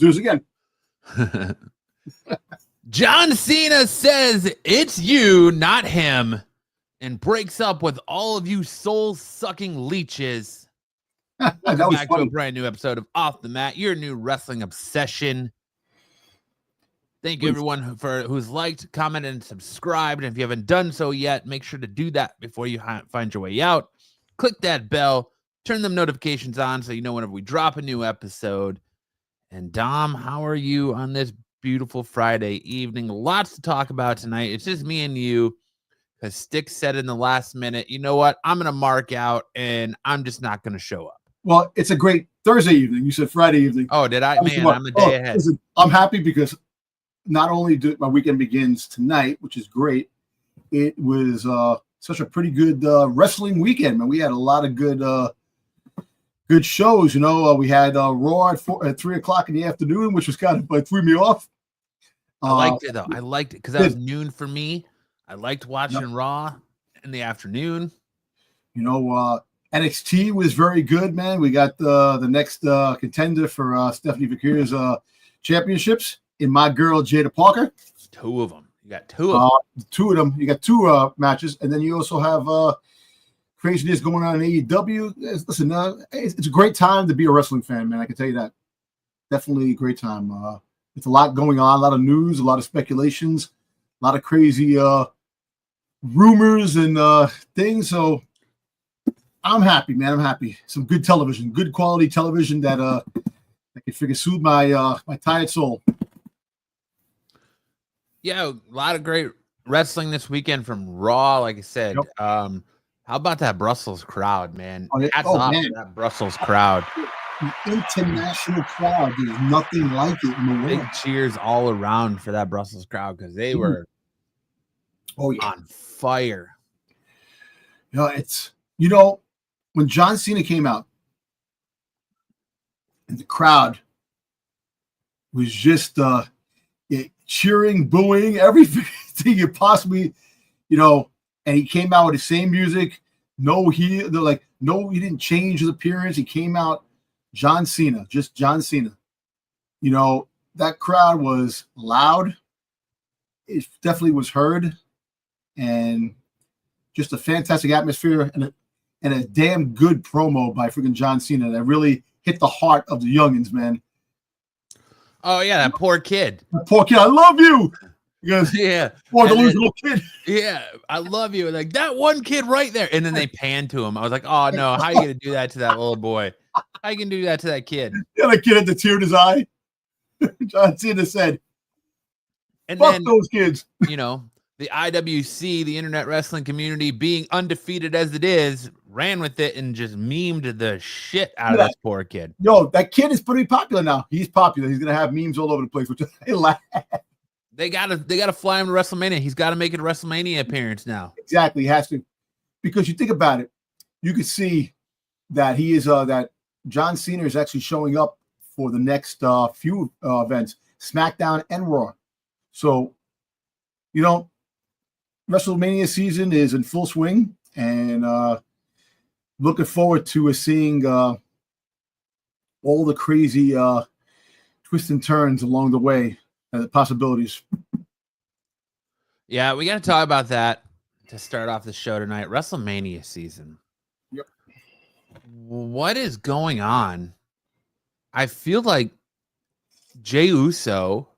do this again. John Cena says it's you, not him, and breaks up with all of you soul-sucking leeches. Welcome back to a brand new episode of Off the Mat, your new wrestling obsession. Thank you, everyone, who's liked, commented, and subscribed. And if you haven't done so yet, make sure to do that before you find your way out. Click that bell, turn them notifications on so you know whenever we drop a new episode. And Dom, how are you on this beautiful Friday evening? Lots to talk about tonight. It's just me and you. Because Stick said in the last minute, you know what? I'm going to mark out, and I'm just not going to show up. Well, it's a great Thursday evening. You said Friday evening. Oh, did I? Man, I'm a day ahead. Listen, I'm happy because not only did my weekend begins tonight, which is great, it was such a pretty good wrestling weekend, man. We had a lot of good shows. You know, we had Raw at 3 o'clock in the afternoon, which was kind of threw me off. I liked it, though. I liked it because that was noon for me. I liked watching Raw in the afternoon. You know, NXT was very good, man. We got the next contender for Stephanie Vicaria's championships in my girl, Jada Parker. Two of them. You got two of them. Two of them. You got two matches. And then you also have craziness going on in AEW. Listen, it's a great time to be a wrestling fan, man. I can tell you that. Definitely a great time. It's a lot going on, a lot of news, a lot of speculations, a lot of crazy rumors and things. So I'm happy, man. I'm happy. Some good television, good quality television that can figure soothe my my tired soul. Yeah, a lot of great wrestling this weekend from Raw. Like I said, Yep. How about that Brussels crowd, man? Man. To that Brussels crowd. The international crowd. There's nothing like it in the world. Big cheers all around for that Brussels crowd because they were on fire. When John Cena came out and the crowd was just cheering, booing, everything you possibly, and he came out with the same music. He didn't change his appearance. He came out John Cena, just John Cena. That crowd was loud. It definitely was heard, and just a fantastic atmosphere and a damn good promo by freaking John Cena that really hit the heart of the youngins, man. Oh yeah, that poor kid. That poor kid, I love you. Because poor delusional kid. Yeah, I love you. Like that one kid right there. And then they pan to him. I was like, oh no, how are you gonna do that to that little boy? How you gonna do that to that kid? Yeah, that kid had the tear in his eye. John Cena said, and fuck then, those kids. The IWC, the internet wrestling community, being undefeated as it is, ran with it and just memed the shit out of this poor kid. Yo, that kid is pretty popular now. He's popular. He's gonna have memes all over the place, which I laugh. They gotta fly him to WrestleMania. He's got to make a WrestleMania appearance now. Exactly, he has to, because you think about it, you can see that he is that John Cena is actually showing up for the next few events, SmackDown and Raw. So, WrestleMania season is in full swing, and looking forward to seeing all the crazy twists and turns along the way, and the possibilities. Yeah, we got to talk about that to start off the show tonight. WrestleMania season. Yep. What is going on? I feel like Jey Uso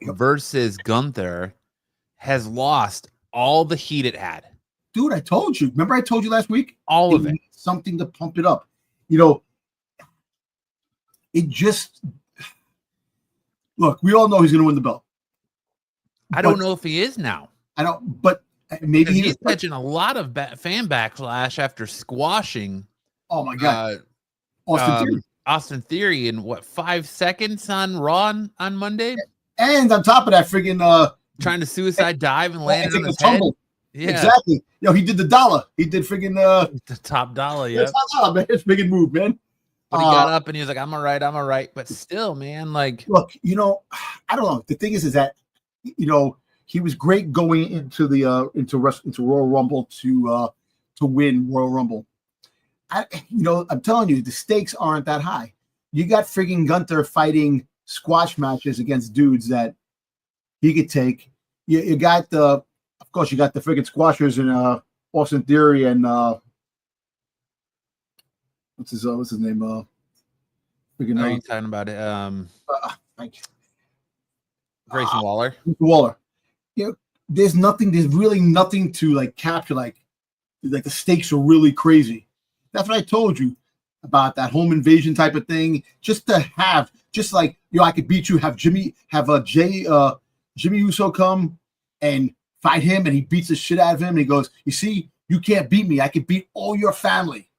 versus Gunther has lost all the heat it had. Dude, I told you. Remember I told you last week? All of it. Something to pump it up. It just... Look, we all know he's going to win the belt. I don't know if he is now. I don't, but maybe he's catching a lot of fan backlash after squashing. Oh my God, Austin Theory in 5 seconds on Raw on Monday, and on top of that, friggin' trying to suicide dive and land on his tumble. Head. Yeah, exactly. He did the dollar. He did friggin' the top dollar. Yeah, top dollar, man. It's a big move, man. But he got up and he was like, "I'm all right." But still, man, like, look, I don't know. The thing is that he was great going into the into Royal Rumble to win Royal Rumble. I'm telling you, the stakes aren't that high. You got friggin' Gunther fighting squash matches against dudes that he could take. You got the, of course, you got the freaking squashers in Austin Theory and what's his name? Freaking. Are you talking about it? Grayson Waller. Waller. You know, there's really nothing to like capture. Like the stakes are really crazy. That's what I told you about that home invasion type of thing. Just to have, just like, I could beat you. Have Jimmy Uso come and fight him, and he beats the shit out of him. And he goes, "You see, you can't beat me. I can beat all your family.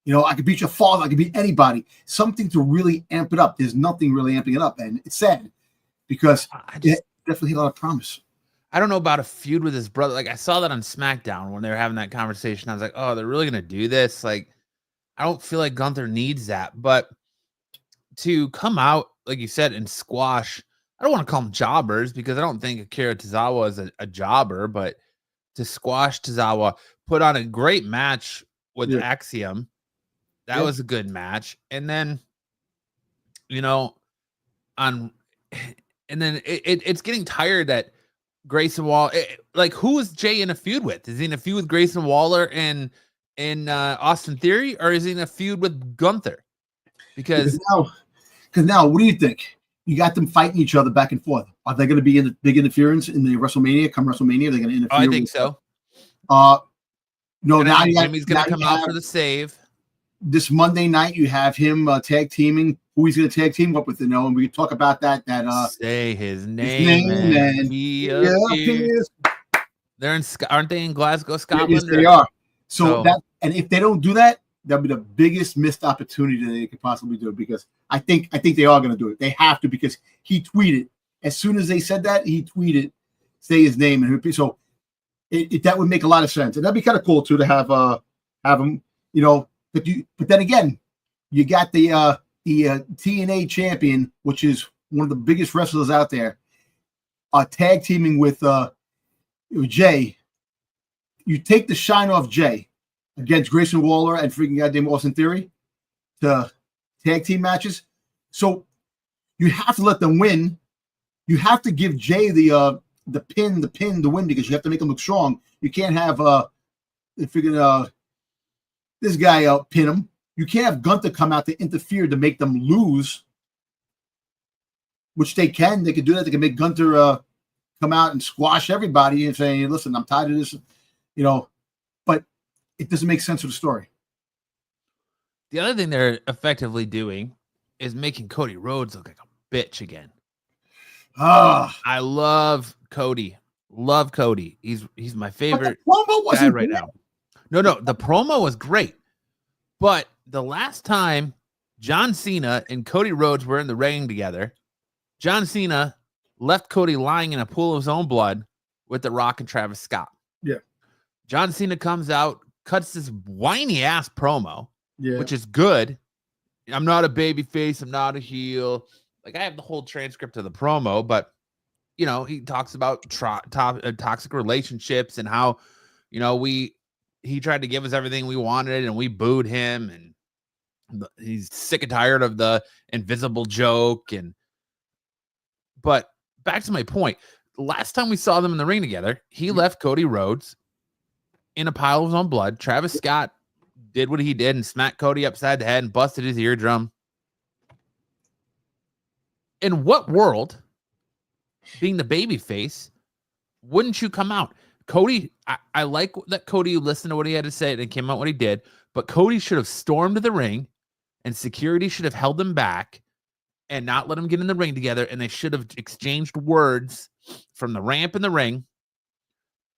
I could beat your father. I could beat anybody." Something to really amp it up. There's nothing really amping it up, and it's sad because it definitely had a lot of promise. I don't know about a feud with his brother. Like, I saw that on SmackDown when they were having that conversation. I was like, oh, they're really gonna do this? Like, I don't feel like Gunther needs that. But to come out, like you said, and squash, I don't want to call them jobbers because I don't think Akira Tozawa is a jobber, but to squash Tozawa, put on a great match with Axiom. That was a good match. And then, it's getting tired that Grayson Waller, like, who is Jay in a feud with? Is he in a feud with Grayson Waller and Austin Theory, or is he in a feud with Gunther? Because now, what do you think? You got them fighting each other back and forth. Are they going to be in the big interference in the WrestleMania? Come WrestleMania, are they going to interfere? I think so. No, now Jimmy's going to come out for the save. This Monday night, you have him tag teaming. Who he's going to tag team up with, and we can talk about that. Say his name and he appears. Aren't they in Glasgow, Scotland? Yes, they are. So and if they don't do that, that'll be the biggest missed opportunity that they could possibly do, because I think they are going to do it. They have to, because he tweeted as soon as they said that, he tweeted, say his name, and so that would make a lot of sense, and that'd be kind of cool too to have him, But then again, you got the TNA champion, which is one of the biggest wrestlers out there, tag teaming with Jay. You take the shine off Jay against Grayson Waller and freaking goddamn Austin Theory to tag team matches. So you have to let them win. You have to give Jay the pin to win, because you have to make him look strong. You can't have this guy pin him. You can't have Gunther come out to interfere to make them lose, which they can. They can do that. They can make Gunther come out and squash everybody and say, "Listen, I'm tired of this," But it doesn't make sense for the story. The other thing they're effectively doing is making Cody Rhodes look like a bitch again. I love Cody. Love Cody. He's my favorite guy right now. No, the promo was great. But the last time John Cena and Cody Rhodes were in the ring together, John Cena left Cody lying in a pool of his own blood with The Rock and Travis Scott. Yeah. John Cena comes out, cuts this whiny ass promo, which is good. I'm not a baby face. I'm not a heel. Like, I have the whole transcript of the promo, but he talks about toxic relationships and how, he tried to give us everything we wanted and we booed him, and he's sick and tired of the invisible joke. But back to my point, the last time we saw them in the ring together, he left Cody Rhodes in a pile of his own blood. Travis Scott did what he did and smacked Cody upside the head and busted his eardrum. In what world, being the baby face, wouldn't you come out? Cody, I like that Cody listened to what he had to say and came out what he did, but Cody should have stormed the ring, and security should have held him back and not let him get in the ring together, and they should have exchanged words from the ramp in the ring.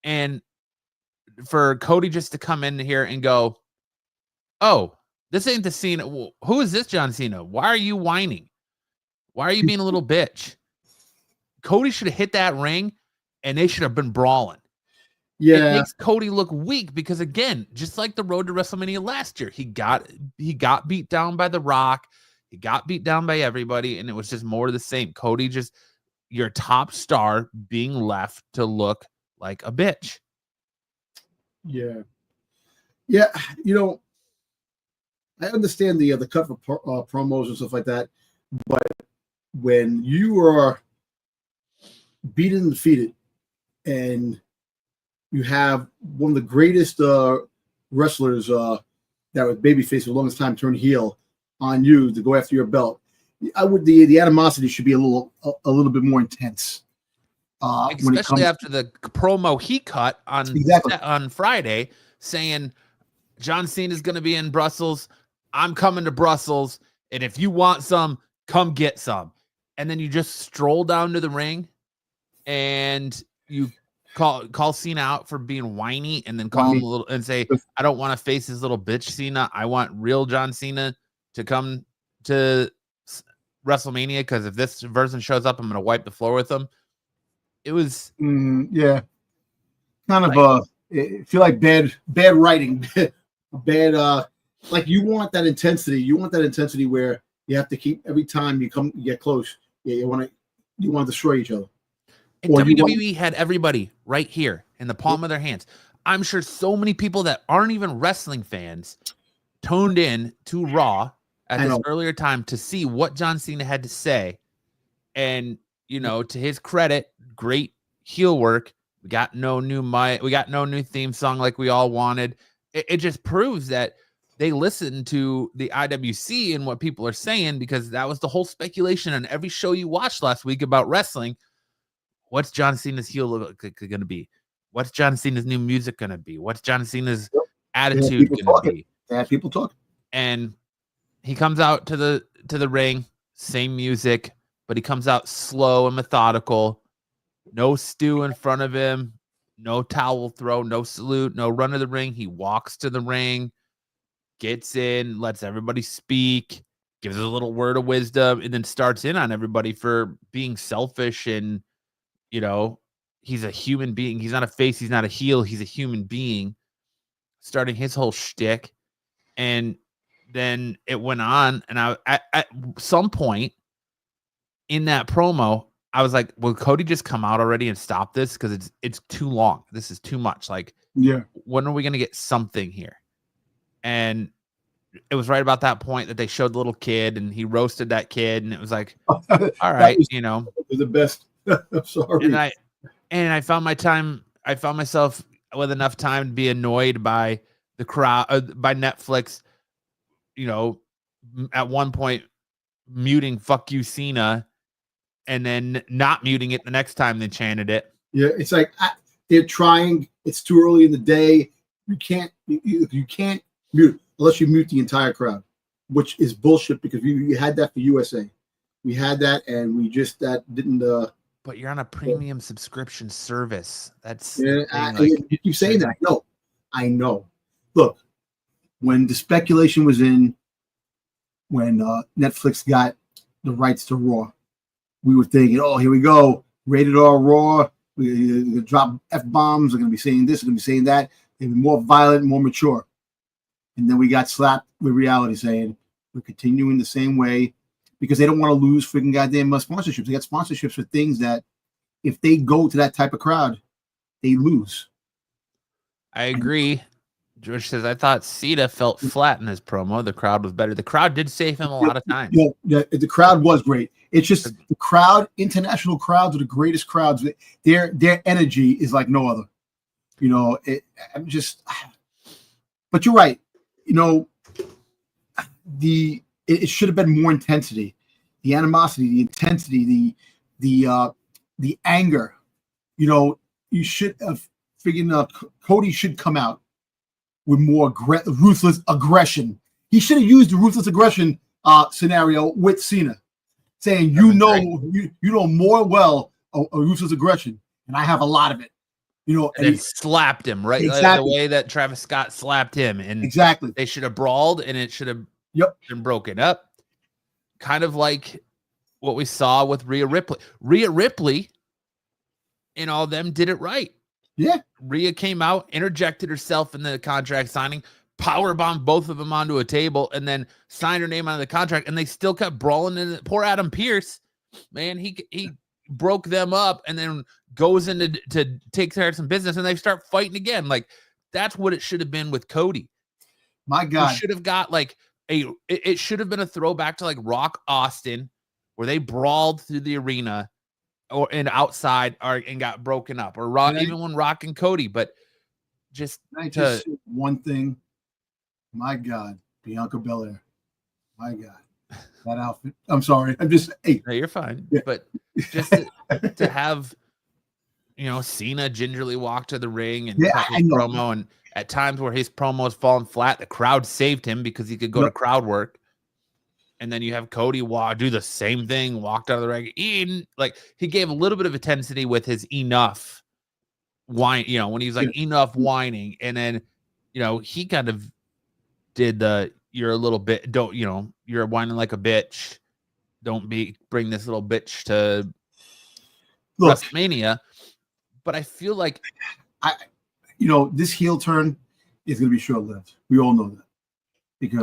And for Cody just to come in here and go, "Oh, this ain't the Cena. Who is this John Cena? Why are you whining? Why are you being a little bitch?" Cody should have hit that ring, and they should have been brawling. Yeah. It makes Cody look weak because, again, just like the road to WrestleMania last year, he got beat down by The Rock. He got beat down by everybody, and it was just more of the same. Cody, just your top star, being left to look like a bitch. Yeah. I understand the cut for promos and stuff like that, but when you are beaten and defeated, and you have one of the greatest wrestlers that was babyface for the longest time turn heel on you to go after your belt. I would the animosity should be a little bit more intense. Especially after the promo he cut on Friday saying John Cena is going to be in Brussels. I'm coming to Brussels, and if you want some, come get some. And then you just stroll down to the ring, and you call Cena out for being whiny, and then call him a little and say, "I don't want to face his little bitch Cena. I want real John Cena to come to WrestleMania because if this version shows up, I'm going to wipe the floor with him." It was kind of I feel like bad writing, bad. Like you want that intensity. You want that intensity where you have to keep every time you get close. Yeah, you want to destroy each other. And WWE had everybody right here in the palm of their hands. I'm sure so many people that aren't even wrestling fans tuned in to Raw at this earlier time to see what John Cena had to say. And, to his credit, great heel work. We got no new theme song like we all wanted. It just proves that they listen to the IWC and what people are saying, because that was the whole speculation on every show you watched last week about wrestling. What's John Cena's heel going to be? What's John Cena's new music going to be? What's John Cena's attitude going to be? They have people talking. And he comes out to the ring, same music, but he comes out slow and methodical. No stew in front of him, no towel throw, no salute, no run to the ring. He walks to the ring, gets in, lets everybody speak, gives a little word of wisdom, and then starts in on everybody for being selfish. And, he's a human being. He's not a face. He's not a heel. He's a human being, starting his whole shtick. And then it went on. And at some point in that promo, I was like, will Cody just come out already and stop this? Because it's too long. This is too much. Like, when are we going to get something here? And it was right about that point that they showed the little kid, and he roasted that kid, and it was like, all right, was the best. I'm sorry. And I found myself with enough time to be annoyed by the crowd, by Netflix, at one point muting "fuck you, Cena," and then not muting it the next time they chanted it. Yeah, it's like they're trying. It's too early in the day. You can't mute unless you mute the entire crowd, which is bullshit, because you had that for USA. We had that, and we just didn't. But you're on a premium subscription service. That's you keep saying that. I know. Look, when the speculation was in, when Netflix got the rights to Raw, we were thinking, oh, here we go, rated R Raw. We drop F-bombs. We're going to be saying this. We're going to be saying that. They'll be more violent, more mature. And then we got slapped with reality saying we're continuing the same way, because they don't want to lose freaking goddamn sponsorships. They got sponsorships for things that if they go to that type of crowd, they lose. I agree. George says, I thought Cena felt flat in his promo. The crowd was better. The crowd did save him a lot of times. Yeah, the crowd was great. It's just the crowd, international crowds are the greatest crowds. Their energy is like no other. But you're right. It should have been more intensity, the animosity, the intensity, the anger. You should have figured out Cody should come out with more ruthless aggression. He should have used the ruthless aggression scenario with Cena, saying, you know more well a ruthless aggression, and I have a lot of it. And then slapped him, right? Exactly. The way that Travis Scott slapped him. And exactly. They should have brawled, and it should have been broken up. Kind of like what we saw with Rhea Ripley. Rhea Ripley and all them did it right. Yeah. Rhea came out, interjected herself in the contract signing, powerbombed both of them onto a table, and then signed her name on the contract, and they still kept brawling. And poor Adam Pearce, man, he broke them up and then goes in to take care of some business, and they start fighting again. Like, that's what it should have been with Cody. My God. You should have got it should have been a throwback to like Rock Austin, where they brawled through the arena and outside and got broken up, or even when Rock and Cody, but just say one thing. My God, Bianca Belair. My God, that outfit. I'm sorry. I'm just. Hey, no, you're fine. Yeah. But just to have, Cena gingerly walk to the ring and cut his promo, and at times where his promo has fallen flat, the crowd saved him because he could go to crowd work. And then you have Cody do the same thing, walked out of the ring. Like, he gave a little bit of intensity with his enough whine, when he's like enough whining, and then he kind of did you're a little bit, you're whining like a bitch, don't bring this little bitch to WrestleMania. But I feel like this heel turn is going to be short-lived. We all know that, because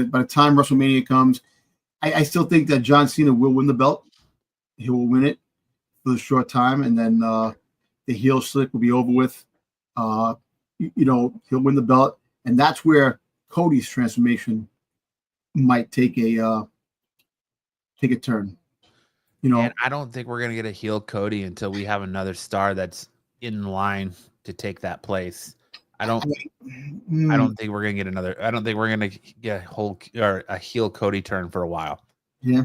by the time WrestleMania comes, I still think that John Cena will win the belt. He will win it for the short time, and then the heel slick will be over with. He'll win the belt, and that's where Cody's transformation might take a turn. And I don't think we're gonna get a heel Cody until we have another star that's in line to take that place. I don't think we're gonna get another. I don't think we're gonna get a heel Cody turn for a while. Yeah,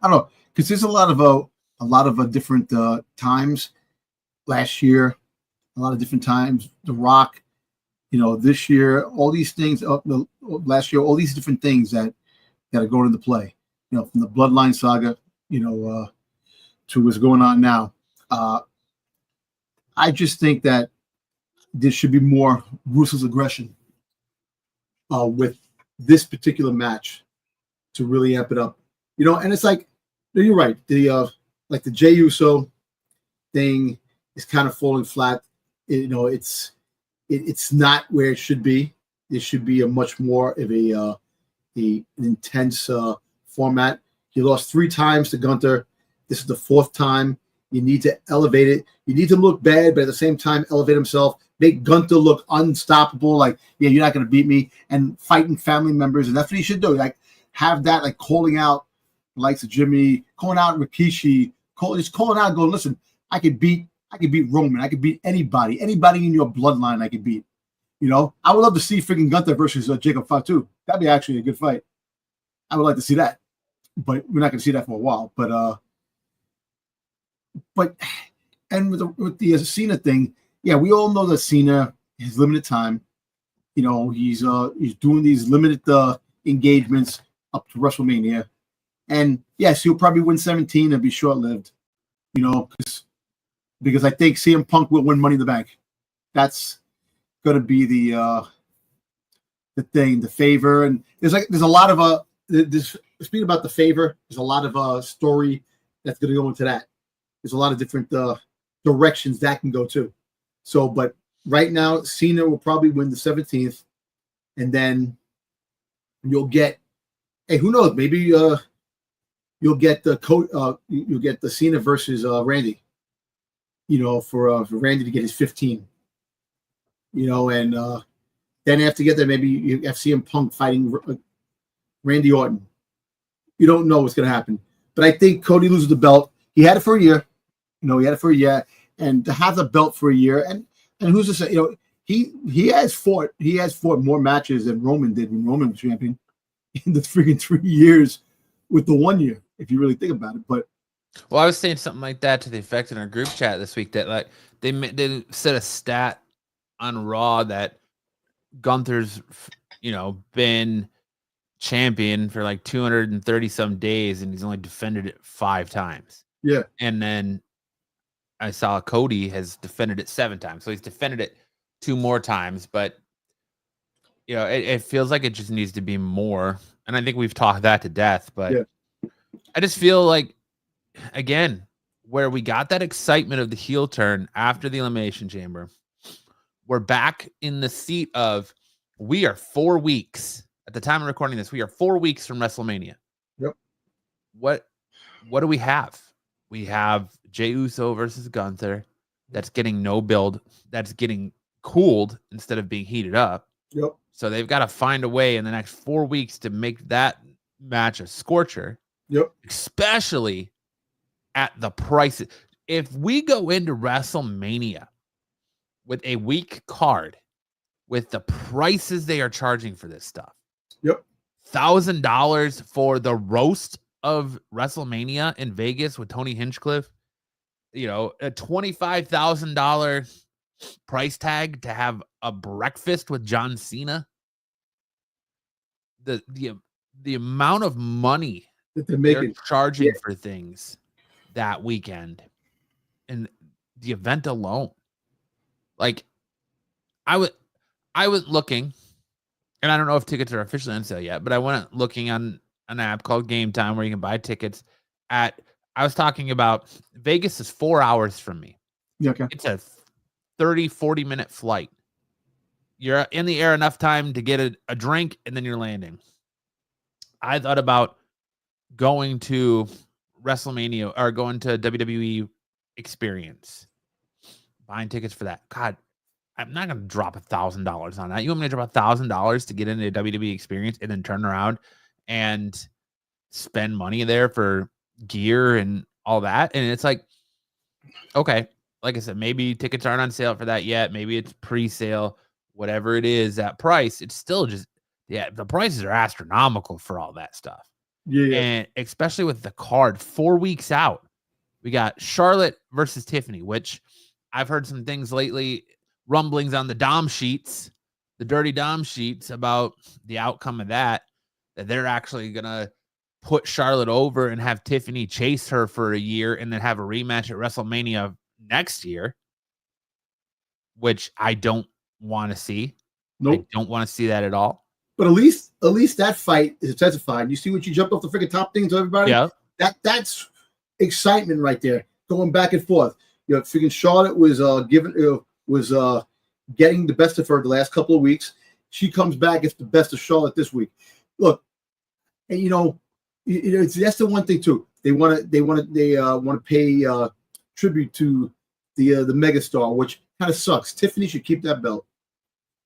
I don't know, because there's a lot of different times. Last year, a lot of different times. The Rock, this year, all these things. Last year, all these different things that are going into play. From the Bloodline saga, to what's going on now. I just think that there should be more ruthless aggression with this particular match to really amp it up. And it's like, you're right. The Jey Uso thing is kind of falling flat. It's not where it should be. It should be a much more of an intense format. He lost 3 times to Gunther. This is the 4th time. You need to elevate it. You need to look bad, but at the same time, elevate himself. Make Gunther look unstoppable. Like, you're not going to beat me. And fighting family members. And that's what he should do. Like, have that, like, calling out the likes of Jimmy, calling out Rikishi, just calling out, going, listen, I could beat Roman. I could beat anybody in your bloodline I could beat. I would love to see freaking Gunther versus Jacob Fatu. That'd be actually a good fight. I would like to see that. But we're not going to see that for a while. But with the Cena thing, we all know that Cena has limited time. He's doing these limited engagements up to WrestleMania, and yes, he'll probably win 17 and be short-lived. Because I think CM Punk will win Money in the Bank. That's going to be the thing, the favor, and there's a lot of speaking about the favor. There's a lot of story that's going to go into that. There's a lot of different directions that can go to. So, but right now, Cena will probably win the 17th, and then you'll get, who knows? Maybe you'll get the Cena versus Randy. For Randy to get his 15. And then after you get there, maybe you have CM Punk fighting Randy Orton. You don't know what's going to happen, but I think Cody loses the belt. He had it for a year. He had it for a year, and to have the belt for a year, and who's to say? He has fought more matches than Roman did when Roman was champion in the freaking 3 years with the 1 year, if you really think about it. But I was saying something like that to the effect in our group chat this week that, like, they said a stat on Raw that Gunther's been champion for like 230 some days, and he's only defended it 5 times. Yeah, and then I saw Cody has defended it 7 times. So he's defended it 2 more times, but it feels like it just needs to be more. And I think we've talked that to death, but I just feel like, again, where we got that excitement of the heel turn after the Elimination Chamber, we're back in the seat of, we are 4 weeks at the time of recording this. We are 4 weeks from WrestleMania. Yep. What do we have? We have Jey Uso versus Gunther. That's getting no build. That's getting cooled instead of being heated up. Yep. So they've got to find a way in the next 4 weeks to make that match a scorcher. Yep. Especially at the prices. If we go into WrestleMania with a weak card, with the prices they are charging for this stuff, yep, $1,000 for the roast of WrestleMania in Vegas with Tony Hinchcliffe, you know, a $25,000 price tag to have a breakfast with John Cena. The amount of money that they're charging for things that weekend and the event alone. Like I was looking, and I don't know if tickets are officially on sale yet, but I went looking on an app called Game Time where you can buy tickets I was talking about Vegas is 4 hours from me. Yeah, okay. It's a 30-40 minute flight. You're in the air enough time to get a drink, and then you're landing. I thought about going to WrestleMania or going to WWE Experience, buying tickets for that. God, I'm not going to drop $1,000 on that. You want me to drop $1,000 to get into a WWE Experience and then turn around and spend money there for gear and all that? And it's like, okay, like I said, maybe tickets aren't on sale for that yet. Maybe it's pre-sale, whatever it is, that price. It's still just, the prices are astronomical for all that stuff. Yeah. And especially with the card 4 weeks out, we got Charlotte versus Tiffany, which I've heard some things lately, rumblings on the Dom sheets, the dirty Dom sheets about the outcome of that they're actually going to put Charlotte over and have Tiffany chase her for a year and then have a rematch at WrestleMania next year, which I don't want to see. Nope. I don't want to see that at all. But at least that fight is intensified. You see what you jumped off the freaking top thing to everybody? Yeah. That's excitement right there, going back and forth. You know, freaking Charlotte was getting the best of her the last couple of weeks. She comes back, gets the best of Charlotte this week. Look, and that's the one thing too. They want to pay tribute to the megastar, which kind of sucks. Tiffany should keep that belt.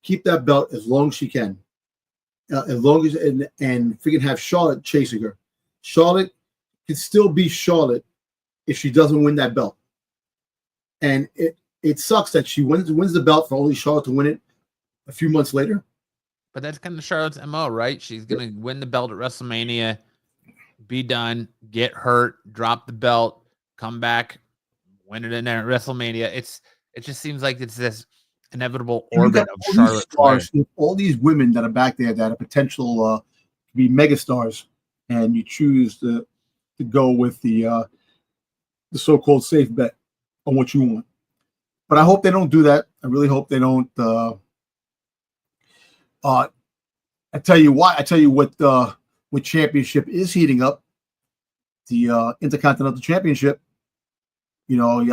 Keep that belt as long as she can. As long as and freaking have Charlotte chasing her. Charlotte can still be Charlotte if she doesn't win that belt. And it sucks that she wins the belt for only Charlotte to win it a few months later. But that's kind of Charlotte's MO, right? She's going to win the belt at WrestleMania, be done, get hurt, drop the belt, come back, win it in there at WrestleMania. It just seems like it's this inevitable orbit of Charlotte. All these women that are back there that are potential to be megastars, and you choose to go with the so-called safe bet on what you want. But I hope they don't do that. I really hope they don't. I tell you what championship is heating up. The Intercontinental Championship. You know, you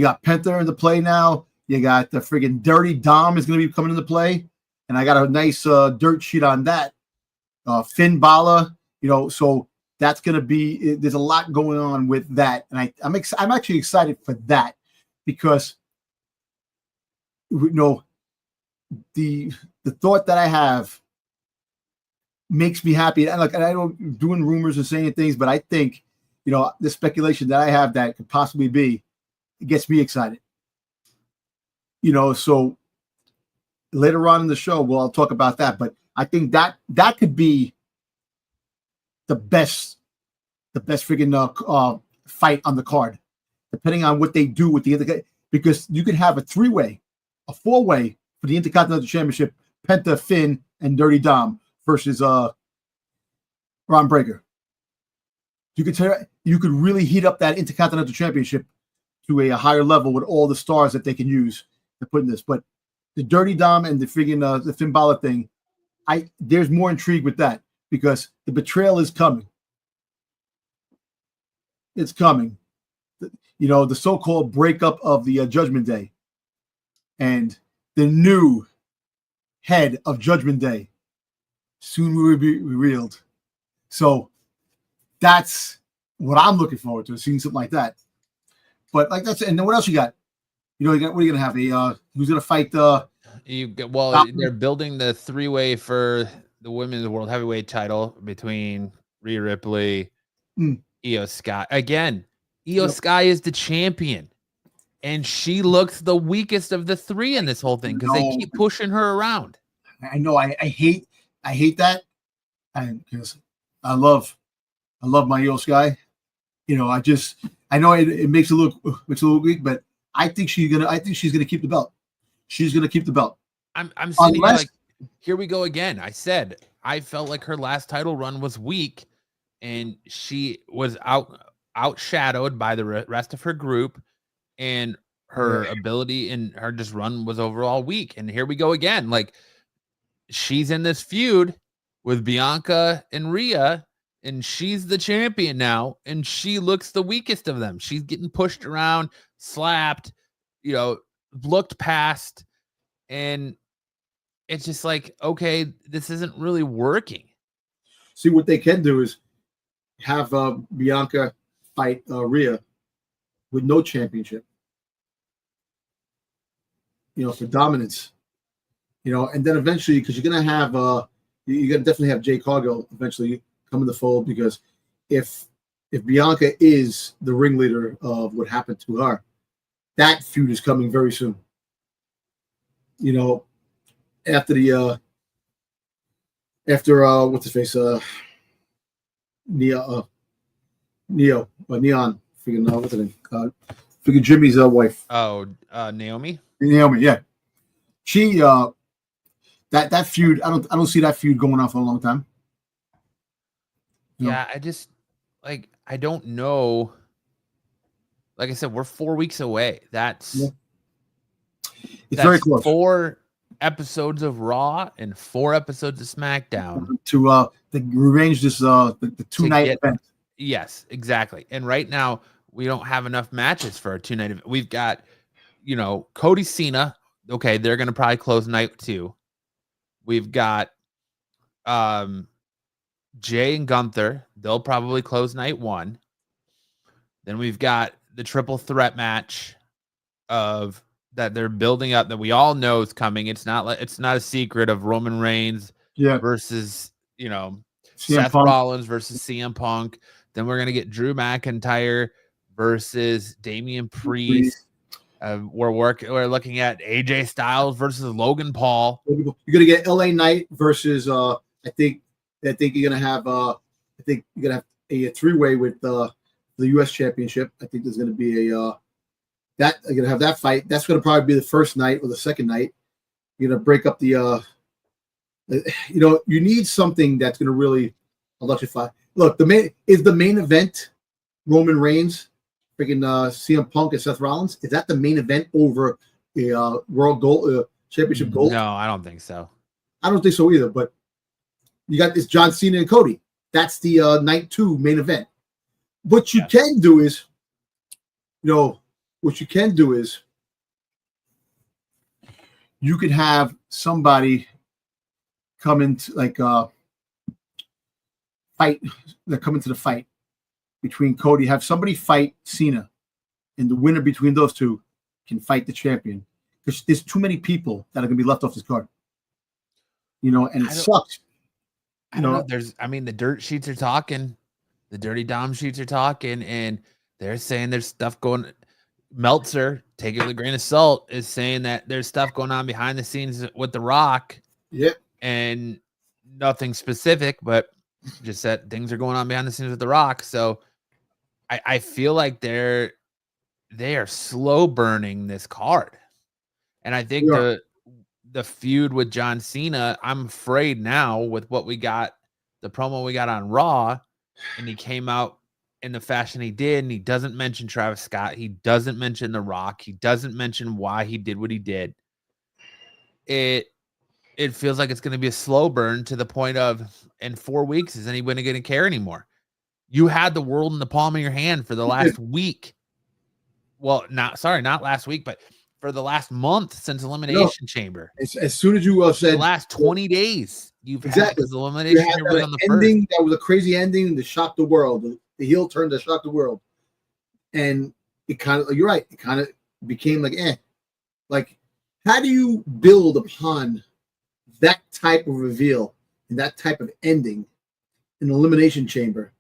got Penta into play now. You got the friggin' Dirty Dom is going to be coming into play, and I got a nice dirt sheet on that. Finn Balor, so that's going to be. There's a lot going on with that, and I'm actually excited for that because the thought that I have makes me happy. And I don't doing rumors and saying things, but I think the speculation that I have that could possibly be, it gets me excited. So later on in the show, I'll talk about that. But I think that could be the best freaking fight on the card, depending on what they do with the because you could have a 3-way, a 4-way for the Intercontinental Championship, Penta, Finn, and Dirty Dom versus Ron Breaker. You could really heat up that Intercontinental Championship to a higher level with all the stars that they can use to put in this. But the Dirty Dom and the friggin' the Finn Balor thing, there's more intrigue with that because the betrayal is coming. It's coming. The so-called breakup of the Judgment Day and the new head of Judgment Day soon will be revealed. So that's what I'm looking forward to, seeing something like that. But like that's, and then what else you got? What are you gonna have? Who's gonna fight? They're building the 3-way for the women's world heavyweight title between Rhea Ripley, Io Sky. Again, Io Sky is the champion. And she looks the weakest of the three in this whole thing because they keep pushing her around. I know. I hate that. And because I love my Io Sky. You know, I know it makes it look weak, but I think she's gonna keep the belt. She's gonna kept the belt. I'm sitting here like, here we go again. I said I felt like her last title run was weak, and she was outshadowed by the rest of her group, and her ability and her just run was overall weak. And here we go again. Like, she's in this feud with Bianca and Rhea, and she's the champion now, and she looks the weakest of them. She's getting pushed around, slapped, looked past, and it's just like, okay, this isn't really working. See, what they can do is have Bianca fight Rhea with no championship, for dominance, and then eventually, because you're gonna have you're gonna definitely have Jay Cargill eventually come in the fold, because if Bianca is the ringleader of what happened to her, that feud is coming very soon. After the what's his face, Neon, figure what's her name? Figure Jimmy's wife. Oh, Naomi. Naomi, yeah. She that feud, I don't see that feud going on for a long time. Yeah, I don't know. Like I said, we're 4 weeks away. It's very close. 4 episodes of Raw and 4 episodes of SmackDown to arrange this the 2-night event. Yes, exactly. And right now we don't have enough matches for a 2-night event. We've got, Cody Cena. Okay, they're gonna probably close night 2. We've got Jay and Gunther. They'll probably close night 1. Then we've got the triple threat match of that they're building up that we all know is coming. It's not a secret of Roman Reigns versus Seth Rollins versus CM Punk. Then we're gonna get Drew McIntyre versus Damian Priest. We're looking at AJ Styles versus Logan Paul. You're gonna get LA Knight versus I think you're gonna have a 3-way with the US Championship. I think there's gonna be you're gonna have that fight. That's gonna probably be the first night or the second night. You're gonna break up the you need something that's gonna really electrify. Look, the main event Roman Reigns, freaking CM Punk and Seth Rollins. Is that the main event over the World Gold Championship Gold? No, I don't think so. I don't think so either. But you got this John Cena and Cody. That's the night 2 main event. What you can do is, you could have somebody come into fight. That come into the fight between Cody. Have somebody fight Cena, and the winner between those two can fight the champion. Because there's too many people that are going to be left off this card. And it sucks. I don't know. The dirt sheets are talking. The Dirty Dom sheets are talking, and they're saying there's stuff going. Meltzer, take it with a grain of salt, is saying that there's stuff going on behind the scenes with The Rock. Yeah. And nothing specific, but just that things are going on behind the scenes with The Rock. So I feel like they are slow burning this card. And I think the feud with John Cena, I'm afraid now with what we got, the promo we got on Raw, and he came out in the fashion he did, and he doesn't mention Travis Scott. He doesn't mention The Rock. He doesn't mention why he did what he did. It feels like it's going to be a slow burn to the point of, in 4 weeks, is anybody going to care anymore? You had the world in the palm of your hand for the last week. Well, not last week, but for the last month since Elimination Chamber. As soon as you said the last 20 days, you've had this Elimination Chamber on the ending. first. That was a crazy ending that shocked the world. The heel turn that shocked the world. And it kind of, you're right, it kind of became like, Like, how do you build upon that type of reveal and that type of ending in the Elimination Chamber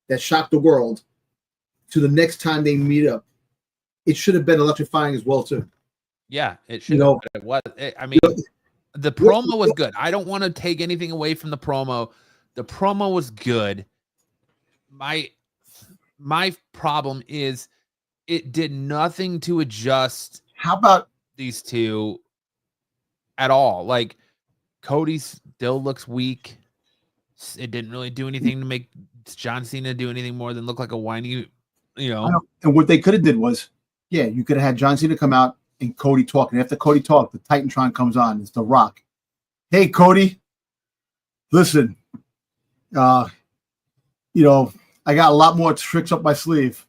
that shocked the world to the next time they meet up, it should have been electrifying as well too. Yeah, it should have. It was. I mean, the promo was good. I don't want to take anything away from the promo. The promo was good. My problem is it did nothing to adjust. How about these two at all? Like, Cody still looks weak. It didn't really do anything to make John Cena do anything more than look like a whiny, And what they could have did was, you could have had John Cena come out and Cody talk. And after Cody talked, the Titantron comes on. It's The Rock. Hey, Cody, listen, I got a lot more tricks up my sleeve.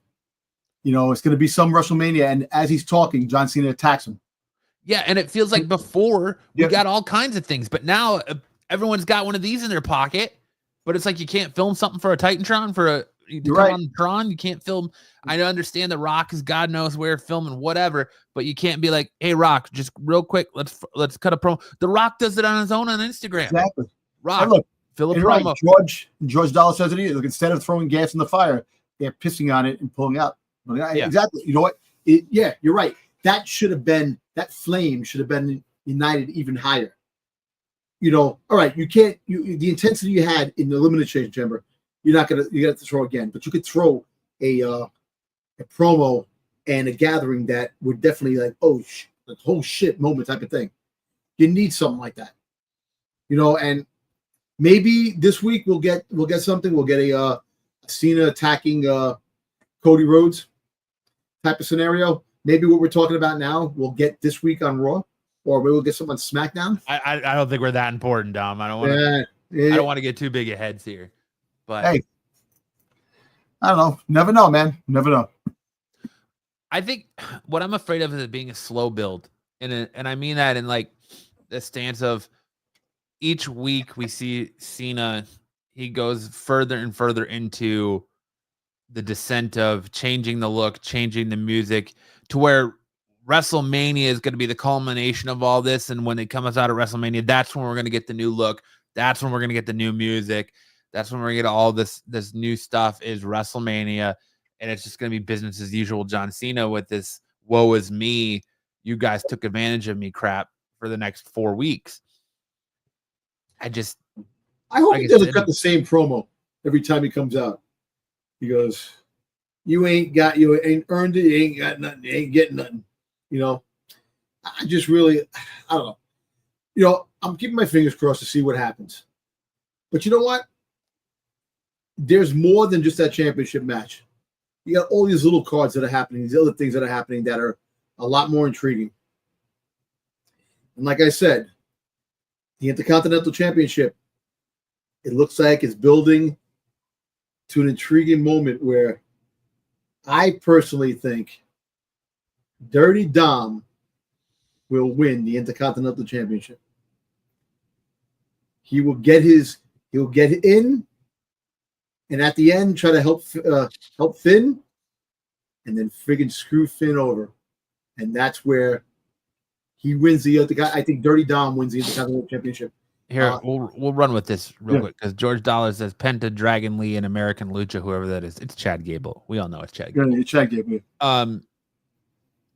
It's going to be some WrestleMania. And as he's talking, John Cena attacks him. Yeah, and it feels like before we got all kinds of things, but now everyone's got one of these in their pocket. But it's like you can't film something for a Titantron on Tron. You can't film. I understand The Rock is God knows where filming whatever, but you can't be like, "Hey, Rock, just real quick, let's cut a promo." The Rock does it on his own on Instagram. Exactly. Rock, fill a promo. Right, George Dollar says it here. Look, instead of throwing gas in the fire, they're pissing on it and pulling out. Exactly. You know what? You're right. That flame should have been united even higher. All right, you can't. The intensity you had in the elimination chamber, you got to throw again. But you could throw a promo and a gathering that would definitely like shit moment type of thing. You need something like that, And maybe this week we'll get something. We'll get a Cena attacking Cody Rhodes type of scenario. Maybe what we're talking about now we'll get this week on Raw. Or maybe we'll get someone SmackDown. I don't think we're that important, Dom. I don't want to. I don't want to get too big of heads here. But hey, I don't know. Never know, man. Never know. I think what I'm afraid of is it being a slow build, and I mean that in like the stance of each week we see Cena. He goes further and further into the descent of changing the look, changing the music to where WrestleMania is going to be the culmination of all this. And when it comes out of WrestleMania, that's when we're going to get the new look. That's when we're going to get the new music. That's when we're going to get all this new stuff is WrestleMania. And it's just going to be business as usual. John Cena with this woe is me. You guys took advantage of me crap for the next 4 weeks. I hope he doesn't cut the same promo every time he comes out. He goes, you ain't earned it. You ain't got nothing. You ain't getting nothing. I just really, I don't know. I'm keeping my fingers crossed to see what happens. But you know what? There's more than just that championship match. You got all these little cards that are happening, these other things that are happening that are a lot more intriguing. And like I said, the Intercontinental Championship, it looks like it's building to an intriguing moment where I personally think Dirty Dom will win the Intercontinental Championship. He'll get in, and at the end try to help Finn, and then friggin' screw Finn over, and that's where he wins the I think Dirty Dom wins the Intercontinental Championship. Here, we'll run with this real quick because George Dollar says Penta, Dragon Lee, and American Lucha, whoever that is. It's Chad Gable. We all know it's Chad Gable. Yeah, it's Chad Gable.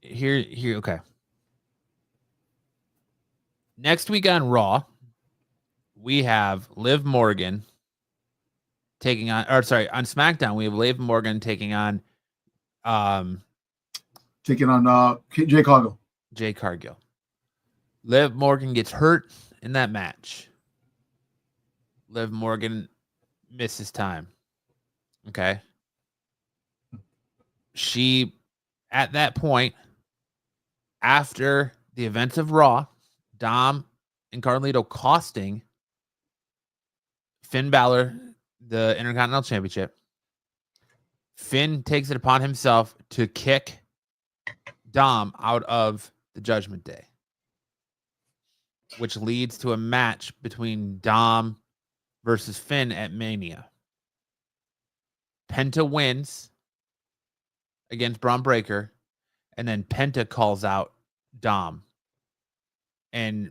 Here, okay. Next week on Raw, we have Liv Morgan taking on, on SmackDown, we have Liv Morgan taking on Jay Cargill. Jay Cargill. Liv Morgan gets hurt in that match. Liv Morgan misses time. Okay. She, at that point, after the events of Raw, Dom and Carlito costing Finn Balor the Intercontinental Championship, Finn takes it upon himself to kick Dom out of the Judgment Day, which leads to a match between Dom versus Finn at Mania. Penta wins against Braun Breaker, and then Penta calls out Dom. And,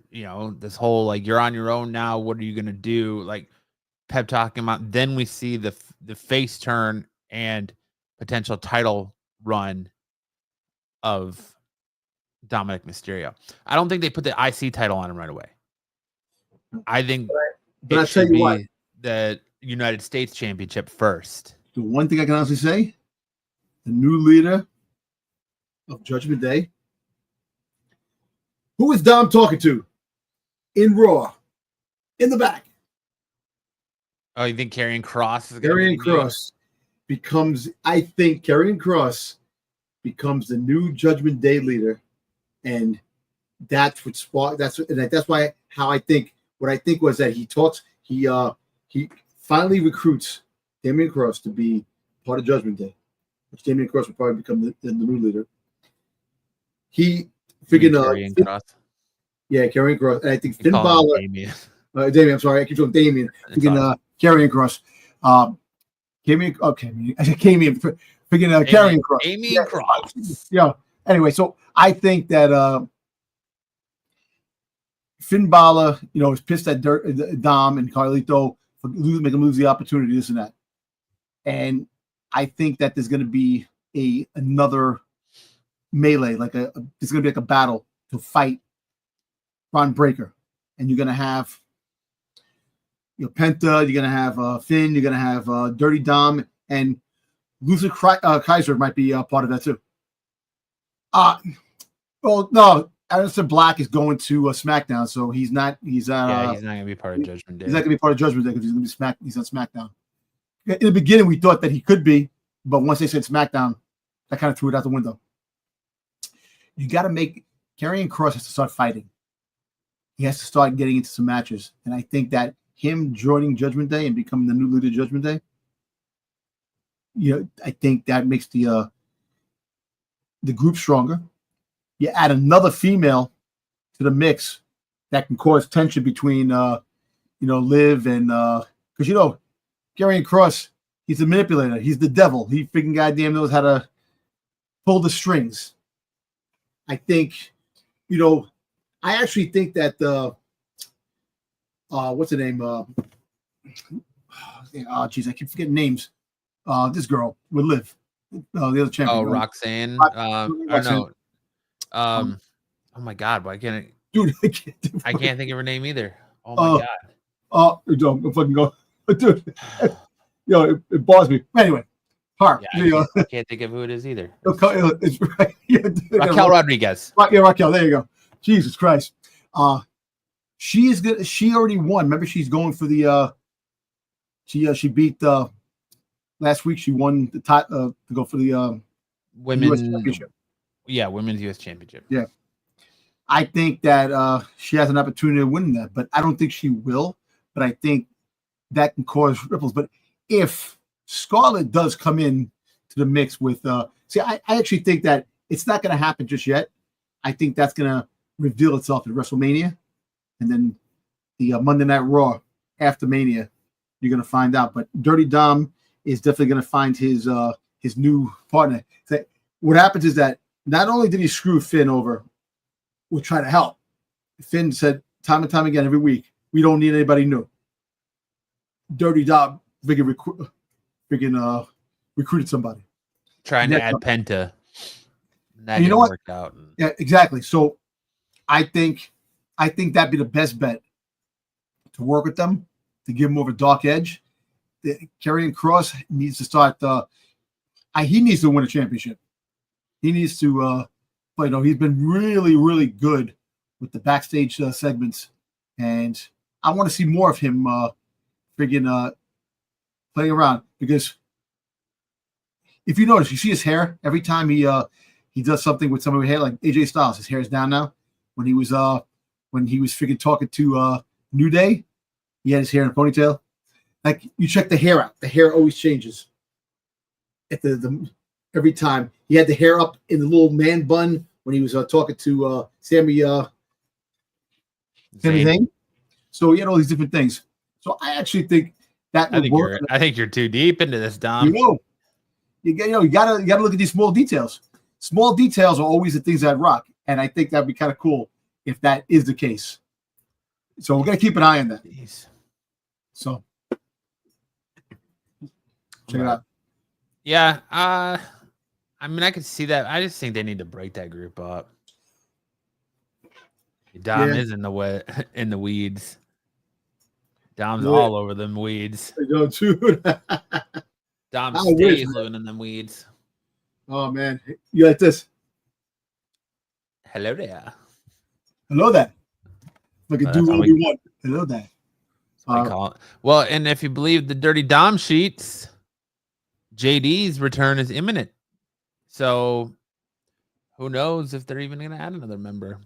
this whole, like, you're on your own now. What are you going to do? Like, pep talking about. Then we see the face turn and potential title run of Dominic Mysterio. I don't think they put the IC title on him right away. I think but it should be the United States Championship first. The one thing I can honestly say, the new leader of Judgment Day. Who is Dom talking to? In Raw. In the back. Oh, you think Karrion Kross is going to be Kross becomes, I think Karrion Kross becomes the new Judgment Day leader. And that's what sparked. That's why how I think. What I think was that he finally recruits Karrion Kross to be part of Judgment Day, which Karrion Kross will probably become the new leader. He freaking Karrion Kross. Yeah, Karrion Kross. And I think Finn Balor. Damien, I'm sorry, I keep calling Damien. Freaking Karrion Kross. Karrion Kross. Damien Kross. Yeah. Anyway, so I think that Finn Balor, is pissed at Dom and Carlito for make him lose the opportunity, this and that. And I think that there's going to be another melee, there's going to be like a battle to fight Ron Breakker, and you're going to have Penta, you're going to have Finn, you're going to have Dirty Dom, and Luther Kaiser might be part of that too. Well, no. Aleister Black is going to SmackDown, so he's not. He's not going to be part of Judgment Day. He's not going to be part of Judgment Day because he's going to be He's on SmackDown. In the beginning, we thought that he could be, but once they said SmackDown, that kind of threw it out the window. You got to make Karrion Kross has to start fighting. He has to start getting into some matches, and I think that him joining Judgment Day and becoming the new leader of Judgment Day, I think that makes the group stronger. You add another female to the mix that can cause tension between, Liv and because Karrion Kross, he's a manipulator. He's the devil. He freaking goddamn knows how to pull the strings. I think, I actually think that what's her name? I keep forgetting names. This girl with Liv, the other champion. Oh, Roxanne. I don't know. Oh my God! Why can't I? Dude, I can't think of her name either. Oh my God! Don't fucking go, dude. It bothers me. Anyway, I can't think of who it is either. It's right. Raquel Rodriguez. Yeah, Raquel. There you go. Jesus Christ. She is good. She already won. Remember, she's going for the. She beat last week. She won the to go for the women's championship. Yeah, women's U.S. Championship. Yeah. I think that she has an opportunity to win that, but I don't think she will. But I think that can cause ripples. But if Scarlett does come in to the mix with I actually think that it's not going to happen just yet. I think that's going to reveal itself at WrestleMania. And then the Monday Night Raw after Mania, you're going to find out. But Dirty Dom is definitely going to find his new partner. So what happens is that not only did he screw Finn over with trying to help, Finn said time and time again every week, we don't need anybody new. Dirty Dom recruited somebody. Trying to add Penta. That didn't work out. Yeah, exactly. So I think that'd be the best bet to work with them, to give them more of a dark edge. Karrion Kross needs to start. He needs to win a championship. He needs to, he's been really, really good with the backstage segments, and I want to see more of him playing around. Because if you notice, you see his hair every time he does something with somebody with hair, like AJ Styles. His hair is down now. When he was freaking talking to New Day, he had his hair in a ponytail. Like, you check the hair out. The hair always changes. At every time he had the hair up in the little man bun when he was talking to Sami Zayn. So he had all these different things. So I actually think that would work. I think you're too deep into this, Dom. You gotta look at these small details. Small details are always the things that rock, and I think that'd be kind of cool if that is the case. So we're gonna keep an eye on that. Jeez. So Check it out. Yeah. I mean, I could see that. I just think they need to break that group up. Dom is in the weeds. Dom's all over them weeds. I go too. Dom stays living in them weeds. Oh man, you like this? Hello there. Hello there. Like a do what we want. Hello there. Call it. Well, and if you believe the Dirty Dom sheets, JD's return is imminent. So who knows if they're even going to add another member?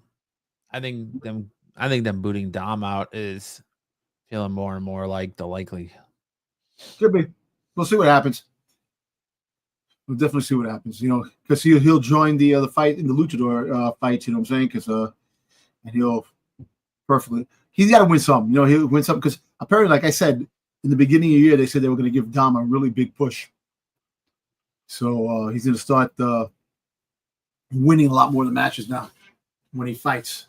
I think them booting Dom out is feeling more and more like the likely. Could be. We'll see what happens. We'll definitely see what happens. You know, because he'll join the fight in the luchador fights. You know what I'm saying? Because and he'll perfectly. He's got to win some. You know, he'll win some because apparently, like I said in the beginning of the year, they said they were going to give Dom a really big push. So he's going to start winning a lot more of the matches now when he fights.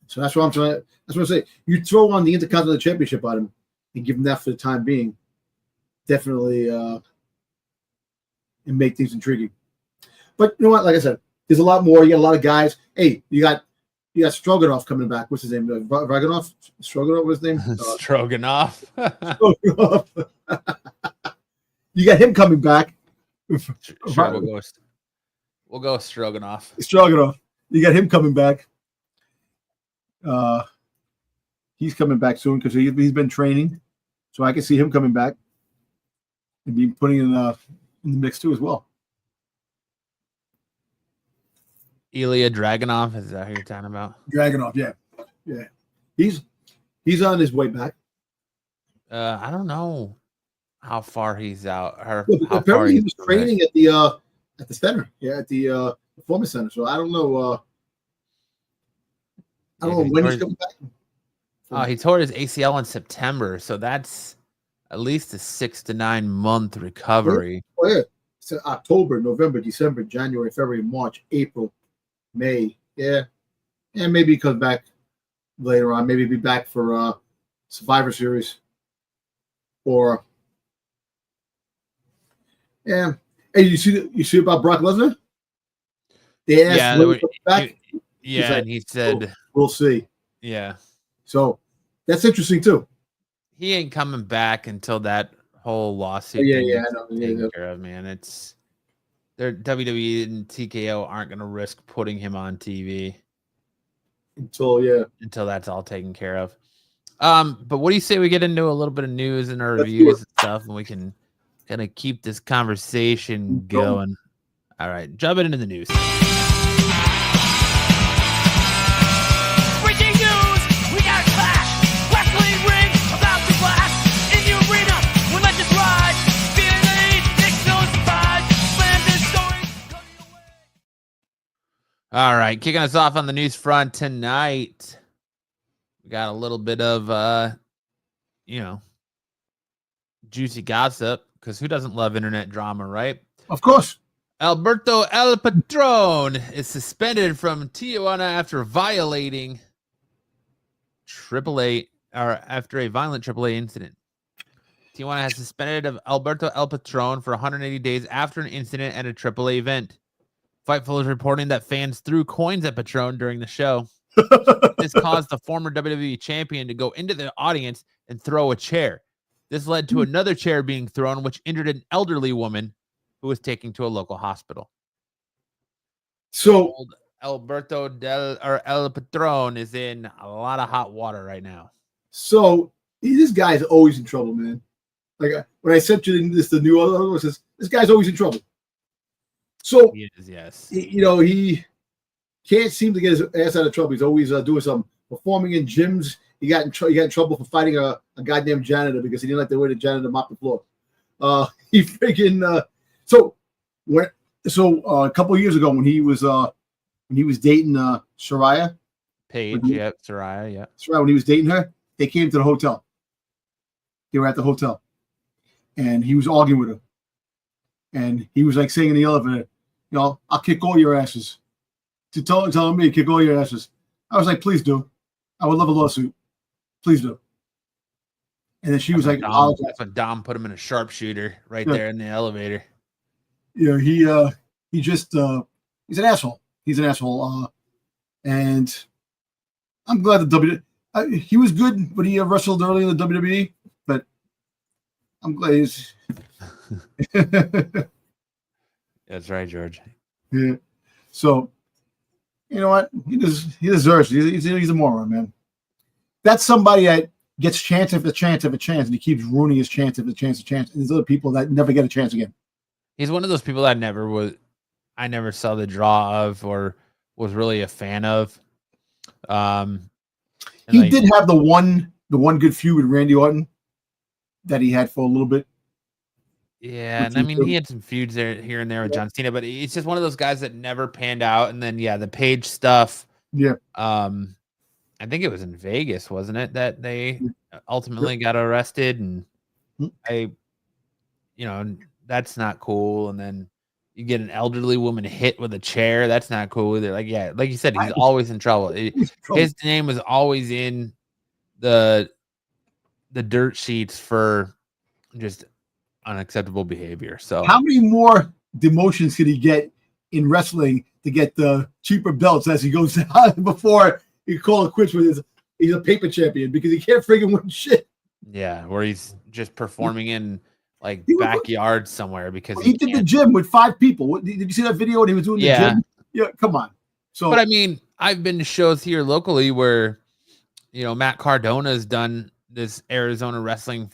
So that's what I'm trying. That's what I'm saying. You throw on the Intercontinental Championship on him and give him that for the time being. Definitely, and make things intriguing. But you know what? Like I said, there's a lot more. You got a lot of guys. Hey, you got Stroganoff coming back. What's his name? Stroganoff. What's his name? Stroganoff. Stroganoff. You got him coming back. Sure, we'll go Stroganoff. Stroganoff. You got him coming back. He's coming back soon because he's been training, so I can see him coming back and be putting in the mix too as well. Ilya Dragunov, is that who you're talking about? Dragunov, yeah. He's on his way back. I don't know how far he's out. Apparently, he was training at the center, at the performance center. So I don't know. I don't know when he's coming back. He tore his ACL in September, so that's at least a 6 to 9 month recovery. Oh yeah, so October, November, December, January, February, March, April, May. Yeah, and maybe he comes back later on. Maybe be back for Survivor Series, or yeah. Hey, you see about Brock Lesnar? They asked when he comes back. And he said, "We'll see." Yeah. So that's interesting too. He ain't coming back until that whole lawsuit. I know. Taken care of, man. It's their WWE and TKO aren't going to risk putting him on TV until that's all taken care of. But what do you say we get into a little bit of news and our reviews and stuff, and we can kind of keep this conversation going. All right, jumping into the news. All right, kicking us off on the news front tonight. We got a little bit of, juicy gossip, because who doesn't love internet drama, right? Of course. Alberto El Patron is suspended from Tijuana after violating after a violent AAA incident. Tijuana has suspended Alberto El Patron for 180 days after an incident at a AAA event. Fightful is reporting that fans threw coins at Patron during the show. This caused the former WWE champion to go into the audience and throw a chair. This led to another chair being thrown, which injured an elderly woman who was taken to a local hospital. So Alberto El Patron is in a lot of hot water right now. So this guy's always in trouble, man. Like when I sent you the new other says this guy's always in trouble. So he is, yes. He can't seem to get his ass out of trouble. He's always doing something, performing in gyms. He got in trouble for fighting a goddamn janitor because he didn't like the way the janitor mopped the floor. He freaking a couple of years ago when he was dating Soraya Paige, Soraya, yeah. Soraya, when he was dating her, they came to the hotel. They were at the hotel, and he was arguing with her, and he was like saying in the elevator, I'll kick all your asses. To telling me kick all your asses. I was like, please do. I would love a lawsuit. Please do. And then she was like, that's when Dom put him in a sharpshooter right there in the elevator. You know, he just he's an asshole. He's an asshole. And I'm glad the he was good when he wrestled early in the WWE, but I'm glad he's. That's right, George. Yeah. So, you know what? He deserves it. He's a moron, man. That's somebody that gets chance after chance after chance, and he keeps ruining his chance after chance after chance. And there's other people that never get a chance again. He's one of those people that I never saw the draw of or was really a fan of. He did have the one good feud with Randy Orton that he had for a little bit. Yeah, and I mean he had some feuds here and there with John Cena, but it's just one of those guys that never panned out. And then the Page stuff. Yeah. I think it was in Vegas, wasn't it, that they ultimately got arrested? And that's not cool. And then you get an elderly woman hit with a chair. That's not cool either. Like you said, he's always in trouble. His name was always in the dirt sheets for just unacceptable behavior. So how many more demotions could he get in wrestling to get the cheaper belts as he goes out before he call it quits with he's a paper champion because he can't friggin' win shit. Yeah, where he's just performing in like backyard somewhere because he did the gym with 5 people. Did you see that video when he was doing the gym? Yeah, come on. So, but I mean, I've been to shows here locally where Matt Cardona's done this Arizona Wrestling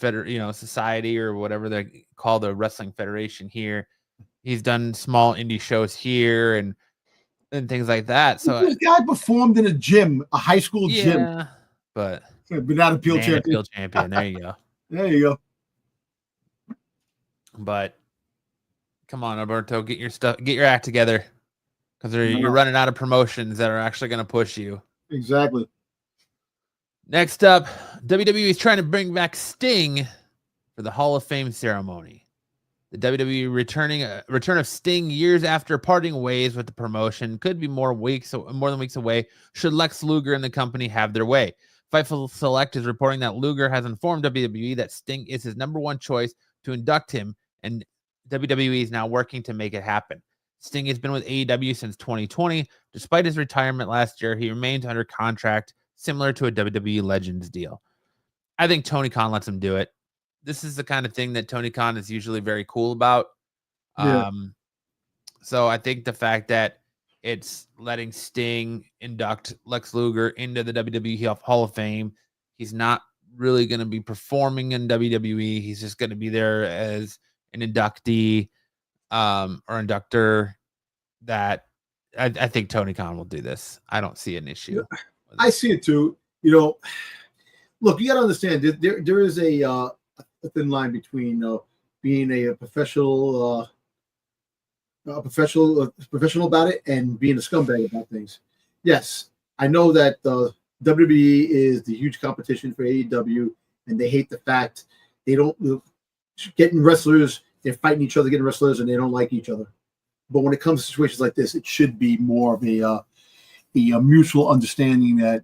Society or whatever they call the wrestling federation here. He's done small indie shows here and things like that. So this guy performed in a gym, a high school gym. But banana peel champion. There you go. There you go. But come on, Alberto, get your act together because you're running out of promotions that are actually going to push you. Exactly. Next up, WWE is trying to bring back Sting for the Hall of Fame ceremony. The WWE return of Sting years after parting ways with the promotion could be more than weeks away should Lex Luger and the company have their way. Fightful Select is reporting that Luger has informed WWE that Sting is his number one choice to induct him, and WWE is now working to make it happen. Sting has been with AEW since 2020. Despite his retirement last year, he remains under contract, similar to a WWE Legends deal. I think Tony Khan lets him do it. This is the kind of thing that Tony Khan is usually very cool about. So I think the fact that it's letting Sting induct Lex Luger into the WWE Hall of Fame, he's not really going to be performing in WWE. He's just going to be there as an inductee or inductor. That I think Tony Khan will do this. I don't see an issue. I see it too. Look, you got to understand there is a thin line between being a professional about it and being a scumbag about things. Yes, I know that WWE is the huge competition for AEW, and they hate the fact they don't getting wrestlers. They're fighting each other, getting wrestlers, and they don't like each other. But when it comes to situations like this, it should be more of a mutual understanding that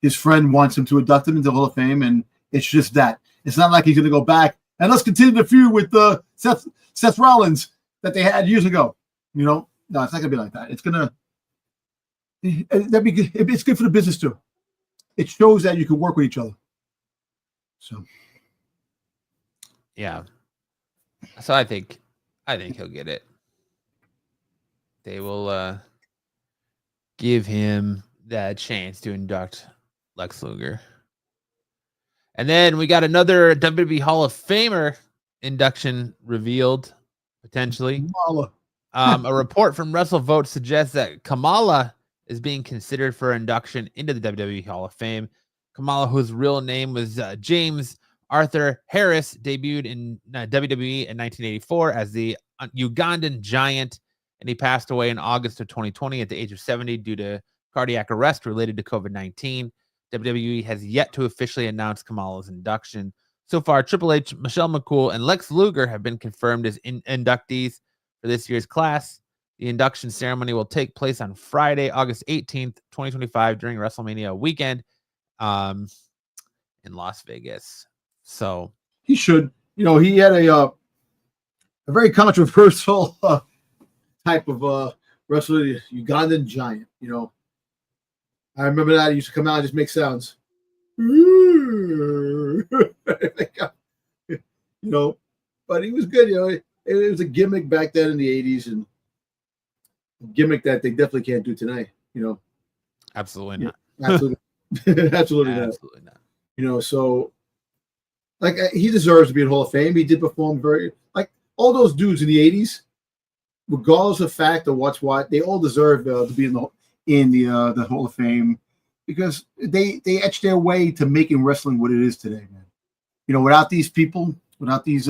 his friend wants him to induct him into the Hall of Fame, and it's just that. It's not like he's going to go back and let's continue the feud with Seth Rollins that they had years ago. No, it's not going to be like that. It's going to that'd be good. It's good for the business too. It shows that you can work with each other. So, yeah. So I think he'll get it. They will give him that chance to induct Lex Luger. And then we got another WWE Hall of Famer induction revealed, potentially. A report from WrestleVote suggests that Kamala is being considered for induction into the WWE Hall of Fame. Kamala, whose real name was James Arthur Harris, debuted in WWE in 1984 as the Ugandan Giant, and he passed away in August of 2020 at the age of 70 due to cardiac arrest related to COVID-19. WWE has yet to officially announce Kamala's induction. So far, Triple H, Michelle McCool, and Lex Luger have been confirmed as inductees for this year's class. The induction ceremony will take place on Friday, August 18th, 2025, during WrestleMania weekend in Las Vegas. So he should. He had a very controversial type of wrestler, Ugandan giant. I remember that he used to come out and just make sounds. But he was good. It was a gimmick back then in the '80s, and a gimmick that they definitely can't do today. Absolutely not. Absolutely, absolutely not. So he deserves to be in Hall of Fame. He did perform very all those dudes in the '80s, regardless of fact or what's what. They all deserve to be in the Hall of Fame because they etched their way to making wrestling what it is today, man. Without these people, without these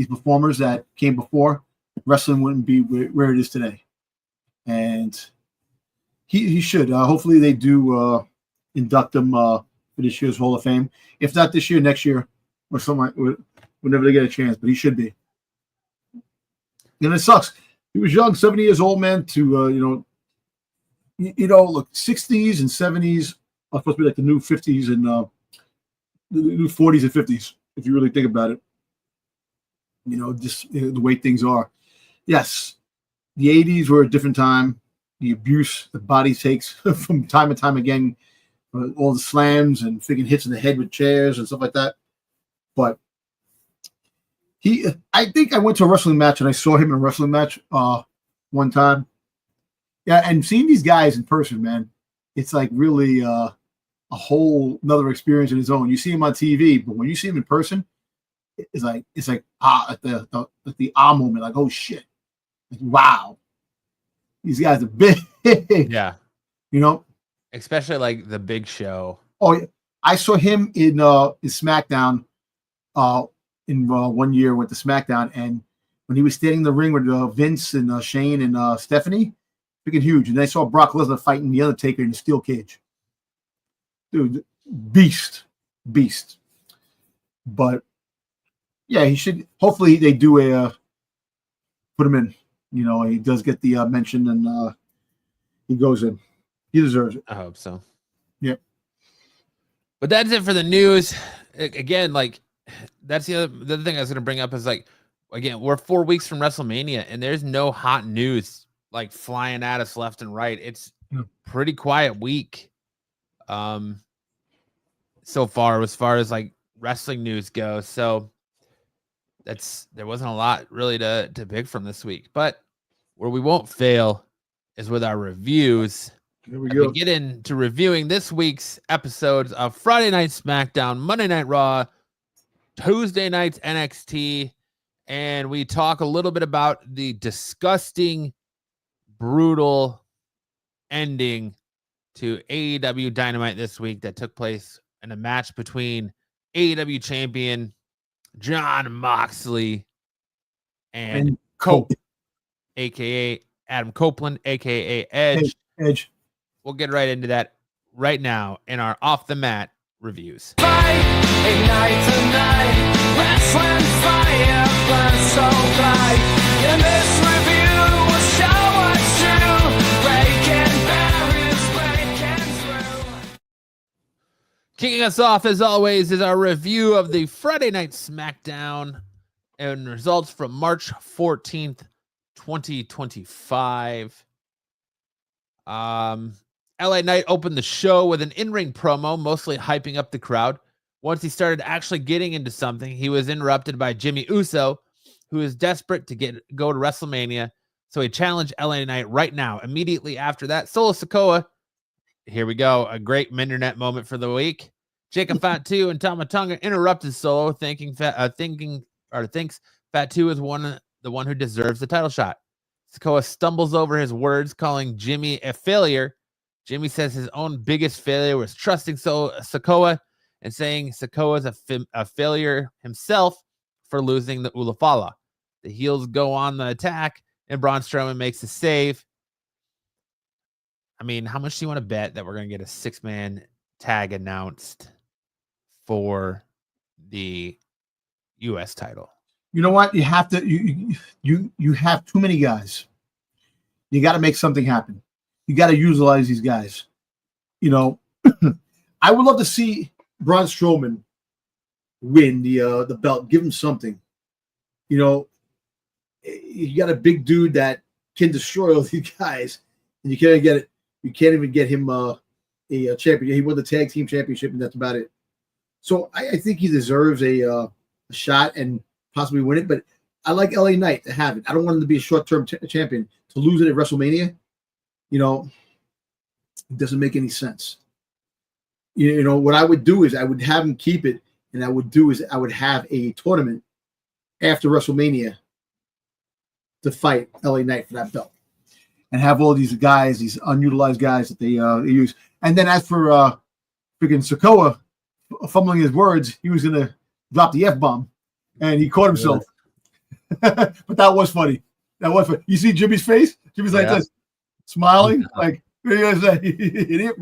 performers that came before, wrestling wouldn't be where it is today. And he should. Hopefully they do induct him for this year's Hall of Fame. If not this year, next year, or something, whenever they get a chance. But he should be. And it sucks. He was young, 70 years old, man. To look, 60s and 70s are supposed to be like the new 50s and the new 40s and 50s. If you really think about it, just the way things are. Yes, the 80s were a different time. The abuse the body takes from time and time again, all the slams and freaking hits in the head with chairs and stuff like that. But I think I went to a wrestling match and I saw him in a wrestling match one time. Yeah, and seeing these guys in person, man, it's like really a whole another experience in its own. You see him on TV, but when you see him in person, it's like at the moment, like, oh shit, like, wow, these guys are big. Yeah, especially like the Big Show. Oh, I saw him in SmackDown in 1 year with the SmackDown, and when he was standing in the ring with Vince and Shane and Stephanie, freaking huge. And I saw Brock Lesnar fighting the Undertaker in a steel cage. Dude, beast. But yeah, he should. Hopefully, they do put him in. He does get the mention, and he goes in. He deserves it. I hope so. Yep. But that's it for the news. Again, that's the other thing I was going to bring up is again, we're 4 weeks from WrestleMania, and there's no hot news flying at us left and right. It's pretty quiet week, so far as wrestling news goes. So there wasn't a lot really to pick from this week, but where we won't fail is with our reviews. Here we go. We get into reviewing this week's episodes of Friday Night SmackDown, Monday Night Raw, Tuesday night's NXT, and we talk a little bit about the disgusting, brutal ending to AEW Dynamite this week that took place in a match between AEW champion Jon Moxley and Cope, aka Adam Copeland, aka Edge. Edge. We'll get right into that right now in our off the mat reviews. Fight, ignite tonight, wrestling fire burns so bright. In this review, we'll show what's true, breaking barriers, breaking through. Kicking us off, as always, is our review of the Friday Night SmackDown and results from March 14th, 2025. LA Knight opened the show with an in-ring promo, mostly hyping up the crowd. Once he started actually getting into something, he was interrupted by Jimmy Uso, who is desperate to go to WrestleMania. So he challenged LA Knight right now. Immediately after that, Solo Sikoa, here we go, a great internet moment for the week. Jacob Fatu and Tama Tonga interrupted Solo, thinks Fatu is the one who deserves the title shot. Sikoa stumbles over his words, calling Jimmy a failure. Jimmy says his own biggest failure was trusting Sikoa and saying Sikoa is a failure himself for losing the Ulafala. The heels go on the attack, and Braun Strowman makes a save. I mean, how much do you want to bet that we're going to get a 6-man tag announced for the U.S. title? You know what? You have to. You have too many guys. You got to make something happen. You got to utilize these guys. I would love to see Braun Strowman win the belt. Give him something. You know, you got a big dude that can destroy all these guys, and you can't get it. You can't even get him a champion. He won the tag team championship, and that's about it. So I think he deserves a shot and possibly win it. But I like LA Knight to have it. I don't want him to be a short-term champion. To lose it at WrestleMania, you know, it doesn't make any sense. You know, what I would do is I would have him keep it, and I would have a tournament after WrestleMania to fight LA Knight for that belt, and have all these guys, these unutilized guys that they use. And then as for freaking Sikoa fumbling his words, he was gonna drop the F-bomb, and he caught himself. But that was funny. That was funny. You see Jimmy's face? Jimmy's like this, smiling, like, what are you gonna say? Idiot.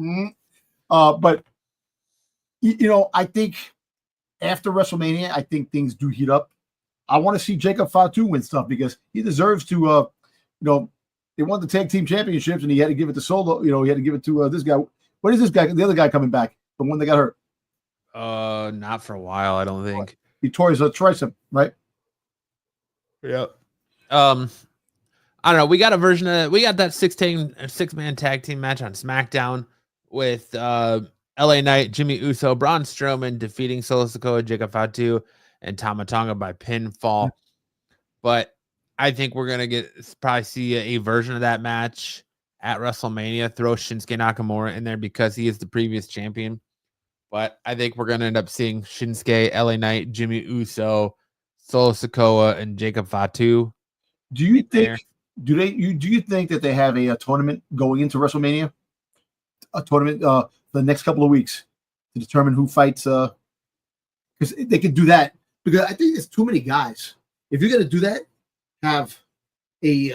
But you know, I think after WrestleMania, I think things do heat up. I want to see Jacob Fatu win stuff because he deserves to. You know, they won the tag team championships, and he had to give it to Solo. You know, he had to give it to this guy. What is this guy? The other guy coming back, the one that got hurt. Not for a while, I don't think. He tore his tricep, right? Yep. I don't know. We got a version of we got that 6-man tag team match on SmackDown with LA Knight, Jimmy Uso, Braun Strowman defeating Solo Sikoa, Jacob Fatu, and Tama Tonga by pinfall. But I think we're gonna probably see a version of that match at WrestleMania. Throw Shinsuke Nakamura in there because he is the previous champion. But I think we're gonna end up seeing Shinsuke, LA Knight, Jimmy Uso, Solo Sikoa, and Jacob Fatu. Do you think? Do you think that they have a tournament going into WrestleMania? A tournament the next couple of weeks to determine who fights? Because they could do that. Because I think there's too many guys. If you're gonna do that, have a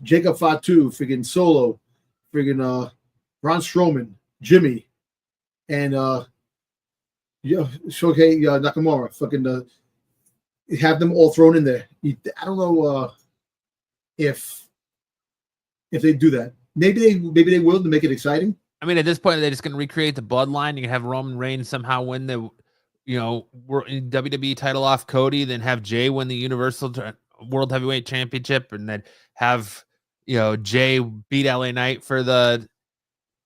Jacob Fatu, friggin' Solo, friggin' Braun Strowman, Jimmy, and Shohei Nakamura, fucking have them all thrown in there. I don't know if they do that. Maybe they will to make it exciting. I mean, at this point, they're just going to recreate the bloodline. You can have Roman Reigns somehow win the, WWE title off Cody, then have Jay win the Universal World Heavyweight Championship, and then have Jay beat LA Knight for the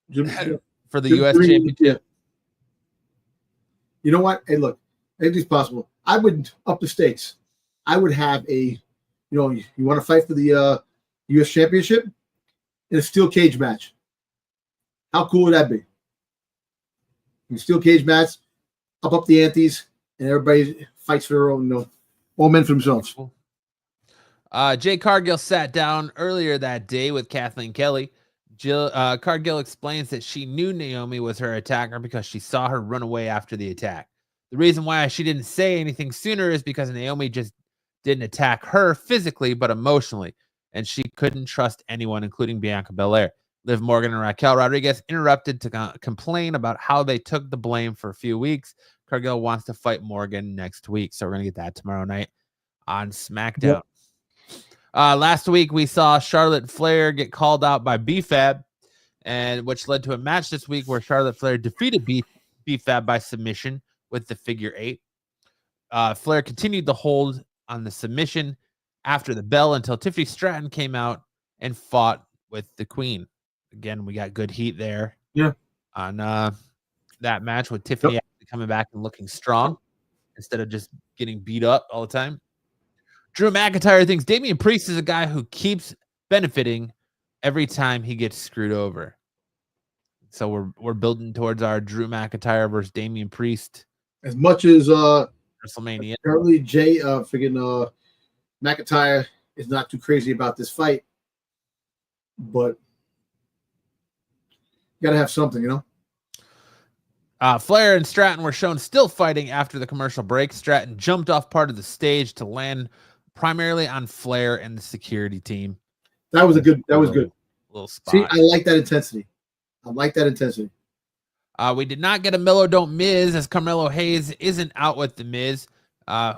US Championship. You know what? Hey, look, anything's possible. I would up the stakes. I would have you want to fight for the US Championship in a steel cage match. How cool would that be? In a steel cage match, up the antes, and everybody fights for their own, all men for themselves. Jay Cargill sat down earlier that day with Kathleen Kelly. Cargill explains that she knew Naomi was her attacker because she saw her run away after the attack. The reason why she didn't say anything sooner is because Naomi just didn't attack her physically, but emotionally, and she couldn't trust anyone, including Bianca Belair. Liv Morgan and Raquel Rodriguez interrupted to complain about how they took the blame for a few weeks. Cargill wants to fight Morgan next week, so we're going to get that tomorrow night on SmackDown. Yep. Last week, we saw Charlotte Flair get called out by B-Fab, and which led to a match this week where Charlotte Flair defeated B-Fab by submission with the figure 8. Flair continued to hold on the submission after the bell until Tiffany Stratton came out and fought with the Queen. Again, we got good heat there. Yeah. On that match with Tiffany actually coming back and looking strong instead of just getting beat up all the time. Drew McIntyre thinks Damian Priest is a guy who keeps benefiting every time he gets screwed over. So we're building towards our Drew McIntyre versus Damian Priest. As much as WrestleMania. Apparently Jay McIntyre is not too crazy about this fight. But you gotta have something, Flair and Stratton were shown still fighting after the commercial break. Stratton jumped off part of the stage to land primarily on Flair and the security team. That was good. Little spot. See, I like that intensity. We did not get a Miller Don't Miz as Carmelo Hayes isn't out with The Miz,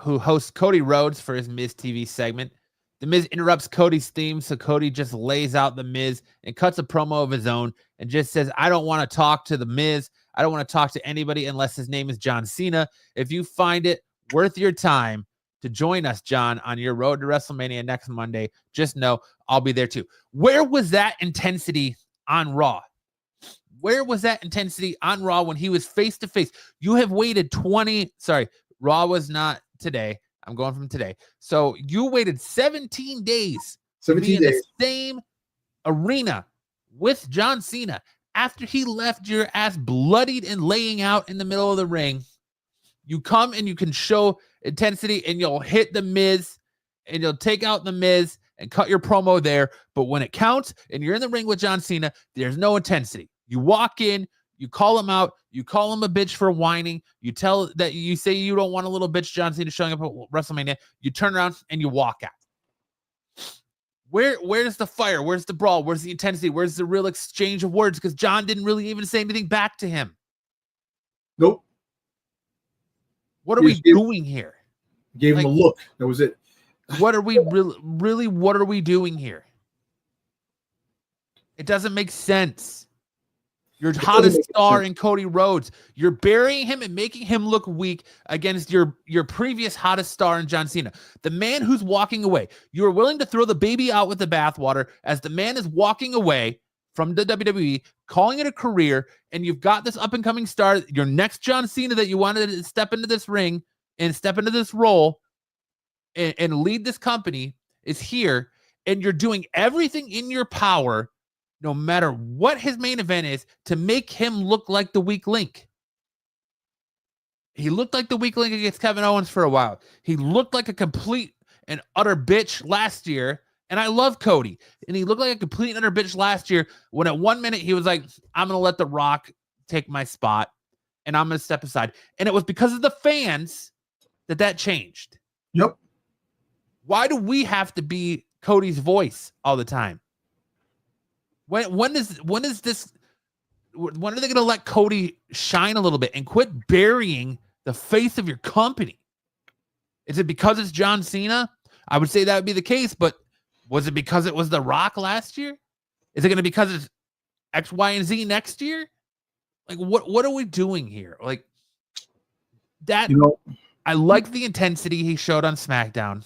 who hosts Cody Rhodes for his Miz TV segment. The Miz interrupts Cody's theme, so Cody just lays out The Miz and cuts a promo of his own and just says, I don't want to talk to The Miz. I don't want to talk to anybody unless his name is John Cena. If you find it worth your time to join us, John, on your road to WrestleMania next Monday, just know I'll be there too. Where was that intensity on Raw? Where was that intensity on Raw when he was face to face? You have waited Raw was not today. I'm going from today. So you waited 17 days to be in the same arena with John Cena after he left your ass bloodied and laying out in the middle of the ring. You come and you can show intensity and you'll hit the Miz and you'll take out the Miz and cut your promo there. But when it counts and you're in the ring with John Cena, there's no intensity. You walk in, you call him out, you call him a bitch for whining, you say you don't want a little bitch John Cena showing up at WrestleMania, you turn around and you walk out. Where's the fire? Where's the brawl? Where's the intensity? Where's the real exchange of words? Because John didn't really even say anything back to him. Nope. What are we doing here? Gave him a look. That was it. What are we really? What are we doing here? It doesn't make sense. Your hottest star in Cody Rhodes. You're burying him and making him look weak against your previous hottest star in John Cena. The man who's walking away. You are willing to throw the baby out with the bathwater as the man is walking away from the WWE, calling it a career, and you've got this up-and-coming star, your next John Cena that you wanted to step into this ring and step into this role and lead this company is here, and you're doing everything in your power, no matter what his main event is, to make him look like the weak link. He looked like the weak link against Kevin Owens for a while. He looked like a complete and utter bitch last year, and I love Cody. And he looked like a complete and utter bitch last year when at 1 minute he was like, I'm going to let The Rock take my spot, and I'm going to step aside. And it was because of the fans that changed. Yep. Why do we have to be Cody's voice all the time? When are they going to let Cody shine a little bit and quit burying the face of your company? Is it because it's John Cena? I would say that would be the case, but was it because it was The Rock last year? Is it going to be because it's X, Y, and Z next year? Like, what are we doing here? Like that, I like the intensity he showed on SmackDown.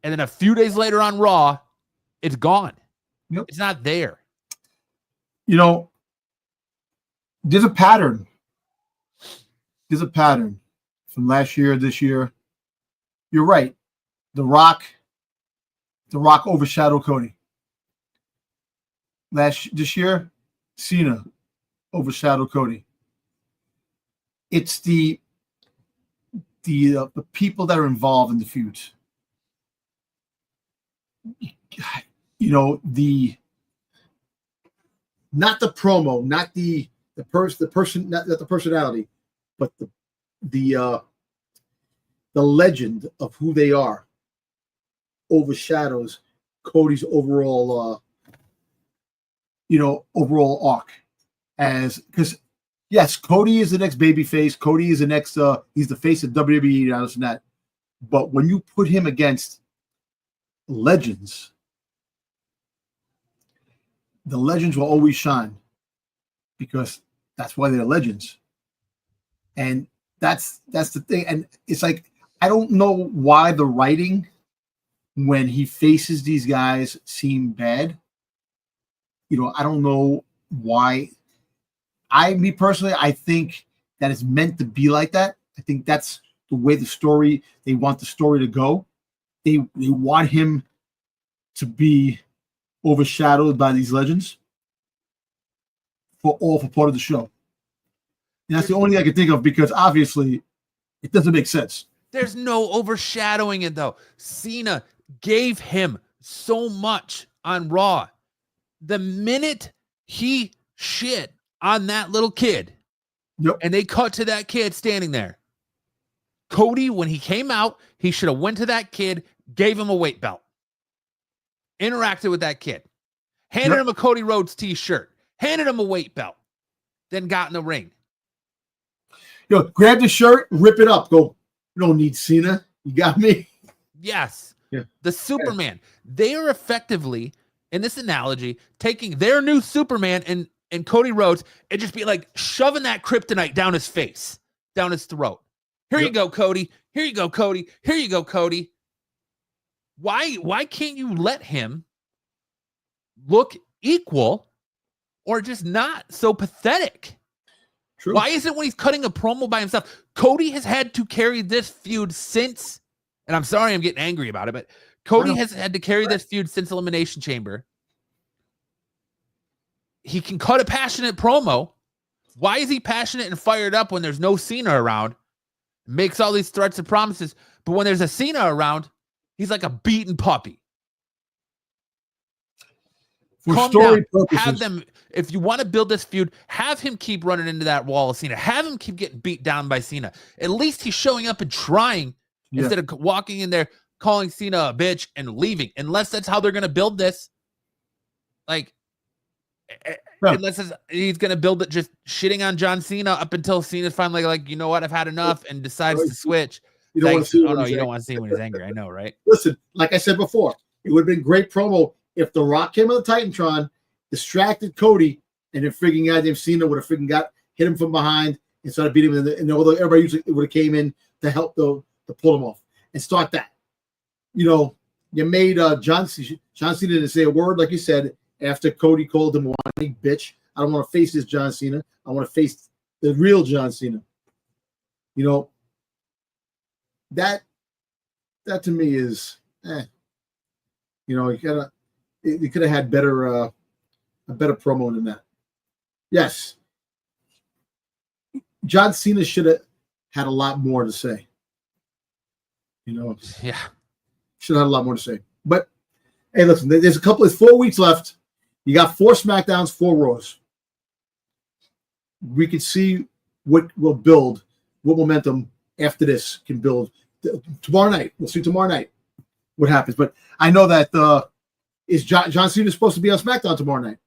And then a few days later on Raw, it's gone. Yep. It's not there. There's a pattern. There's a pattern from last year, this year. You're right. The Rock overshadowed Cody. This year, Cena overshadowed Cody. It's the people that are involved in the feuds. Not the promo, not the person, not the personality, but the legend of who they are overshadows Cody's overall arc. Because yes, Cody is the next babyface. Cody is the next. He's the face of WWE and this and that. But when you put him against legends, the legends will always shine because that's why they're legends. And that's the thing. And it's like, I don't know why the writing when he faces these guys seem bad. I don't know why. Me personally, I think that it's meant to be like that. I think that's the way they want the story to go. They want him to be overshadowed by these legends for part of the show. And that's the only thing I can think of because obviously it doesn't make sense. There's no overshadowing it though. Cena gave him so much on Raw. The minute he shit on that little kid, yep, and they cut to that kid standing there, Cody, when he came out, he should have went to that kid, gave him a weight belt, interacted with that kid, handed him a Cody Rhodes t-shirt, handed him a weight belt, then got in the ring. Grab the shirt, rip it up. Go, you don't need Cena. You got me. Yes. Yeah. The Superman. They are effectively, in this analogy, taking their new Superman and and Cody Rhodes and just be like shoving that kryptonite down his face, down his throat. Here you go, Cody. Here you go, Cody. Here you go, Cody. Why can't you let him look equal or just not so pathetic? True. Why is it when he's cutting a promo by himself? Cody has had to carry this feud since, and I'm sorry I'm getting angry about it, but Cody has had to carry this feud since Elimination Chamber. He can cut a passionate promo. Why is he passionate and fired up when there's no Cena around? Makes all these threats and promises, but when there's a Cena around, he's like a beaten puppy. For Calm story down. purposes, Have them, if you want to build this feud, have him keep running into that wall of Cena. Have him keep getting beat down by Cena. At least he's showing up and trying instead of walking in there, calling Cena a bitch and leaving. Unless that's how they're going to build this. Like, unless he's going to build it just shitting on John Cena up until Cena's finally like, you know what, I've had enough, and decides to switch. You don't want to see oh, no, you don't want to see him when he's angry. I know, right? Listen, like I said before, it would have been great promo if The Rock came on the Titantron, distracted Cody, and then freaking goddamn Cena would have freaking hit him from behind and started beating him. And although everybody usually would have came in to help to pull him off and start that. You know, you made John Cena didn't say a word, like you said, after Cody called him a whiny bitch. I don't want to face this John Cena. I want to face the real John Cena. You know, that to me is, you know, you could have had a better promo than that. Yes, John Cena should have had a lot more to say. You know, yeah, should have had a lot more to say. But hey, listen, there's 4 weeks left. You got 4 SmackDowns, 4 Raws. We can see what will build, what momentum after this can build. Tomorrow night, we'll see tomorrow night what happens. But I know that is John Cena supposed to be on SmackDown tomorrow night?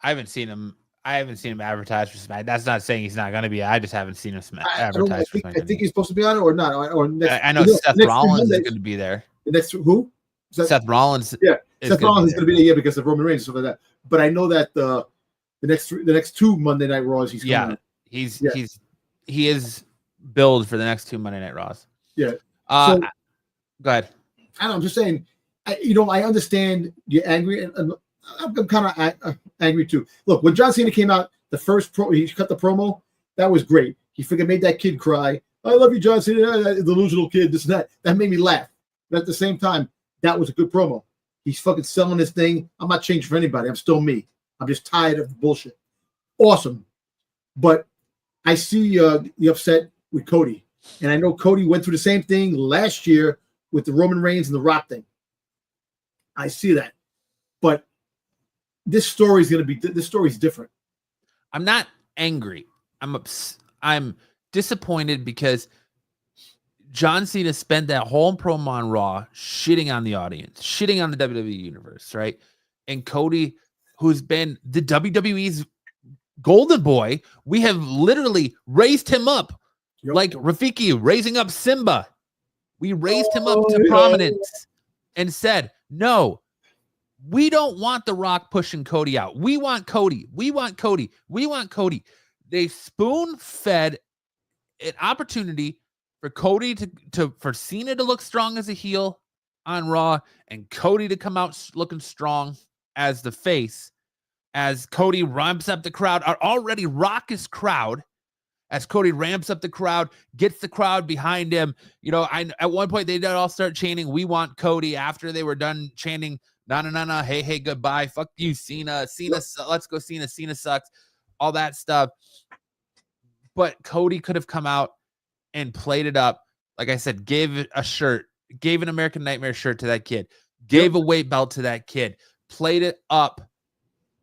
I haven't seen him advertised for SmackDown. That's not saying he's not going to be. I just haven't seen him advertised for SmackDown. I think he's supposed to be on it or not. Or next, I know Seth Rollins is going to be there. The next who? Seth Rollins. Yeah, Seth Rollins is going to be there because of Roman Reigns and stuff like that. But I know that the next 2 Monday Night Raws he's coming out. He is billed for the next 2 Monday Night Raws. Yeah. Go ahead. I know. I'm just saying. I understand you're angry, and I'm kind of angry too. Look, when John Cena came out, the first he cut the promo. That was great. He freaking made that kid cry. I love you, John Cena, that delusional kid. This and that. That made me laugh. But at the same time, that was a good promo. He's fucking selling this thing. I'm not changing for anybody. I'm still me. I'm just tired of the bullshit. Awesome. But I see the upset with Cody. And I know Cody went through the same thing last year with the Roman Reigns and the Rock thing. I see that. But this story is different. I'm not angry. I'm disappointed because John Cena spent that whole promo on Raw shitting on the audience, shitting on the WWE universe, right? And Cody, who's been the WWE's golden boy, we have literally raised him up like Rafiki raising up Simba. We raised him up to prominence and said, no, we don't want The Rock pushing Cody out. We want Cody. We want Cody. We want Cody. They spoon-fed an opportunity for Cody for Cena to look strong as a heel on Raw and Cody to come out looking strong as the face, as Cody ramps up the crowd, our already raucous crowd, as Cody ramps up the crowd, gets the crowd behind him. You know, at one point they did all start chanting, "We want Cody," after they were done chanting, "No, hey, goodbye, fuck you, Cena, let's go, Cena sucks," all that stuff. But Cody could have come out and played it up. Like I said, gave a shirt, gave an American Nightmare shirt to that kid, gave a weight belt to that kid, played it up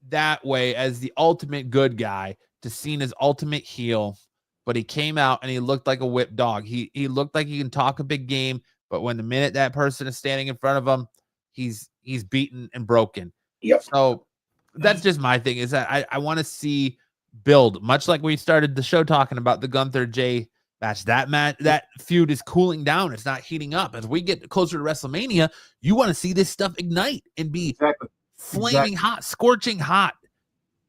that way as the ultimate good guy to Cena's ultimate heel. But he came out and he looked like a whipped dog. He looked like he can talk a big game, but when the minute that person is standing in front of him, he's beaten and broken. Yep. So that's just my thing, is that I want to see build, much like we started the show talking about the Gunther Jay match. That feud is cooling down. It's not heating up. As we get closer to WrestleMania, you want to see this stuff ignite and be flaming hot, scorching hot.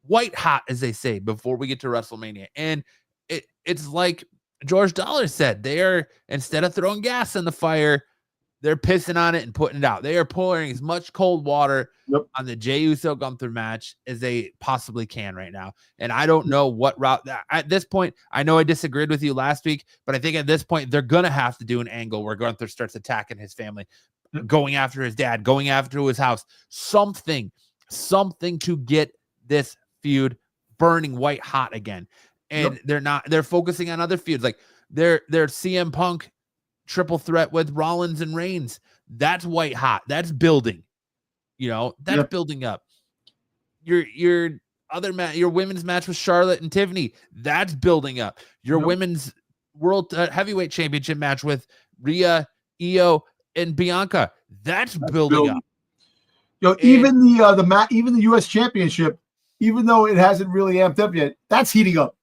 white hot, as they say, before we get to WrestleMania. And it's like George Dollar said, they are, instead of throwing gas in the fire, they're pissing on it and putting it out. They are pouring as much cold water on the Jey Uso Gunther match as they possibly can right now. And I don't know what route at this point. I know I disagreed with you last week, but I think at this point they're gonna have to do an angle where Gunther starts attacking his family, going after his dad, going after his house, something to get this feud burning white hot again. And they're focusing on other feuds, like their CM Punk triple threat with Rollins and Reigns. That's white hot. That's building. That's building up. Your other match, your women's match with Charlotte and Tiffany, that's building up. Your women's world heavyweight championship match with Rhea, Io, and Bianca, that's building up. Even the U.S. championship, even though it hasn't really amped up yet, that's heating up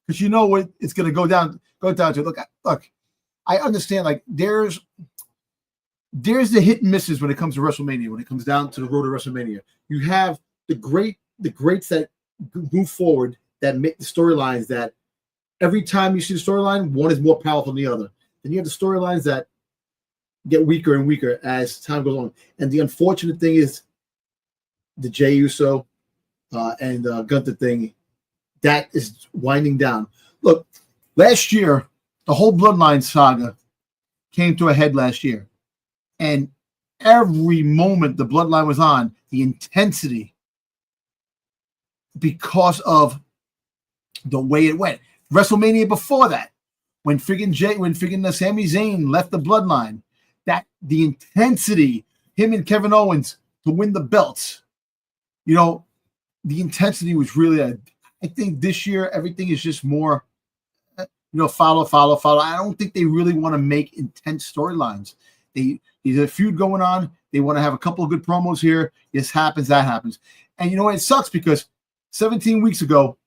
because you know what it's going to go down to. Look, I understand. Like there's the hit and misses when it comes to WrestleMania. When it comes down to the road to WrestleMania, you have the greats that move forward, that make the storylines that every time you see the storyline, one is more powerful than the other. Then you have the storylines that get weaker and weaker as time goes on. And the unfortunate thing is the Jey Uso and Gunther thing, that is winding down. Look, last year, the whole Bloodline saga came to a head last year. And every moment the Bloodline was on, the intensity, because of the way it went. WrestleMania before that, when friggin' Sami Zayn left the Bloodline, that the intensity, him and Kevin Owens to win the belts, the intensity was really. I think this year everything is just more, follow. I don't think they really want to make intense storylines. There's a feud going on. They want to have a couple of good promos here. This happens, that happens, and you know what? It sucks because 17 weeks ago,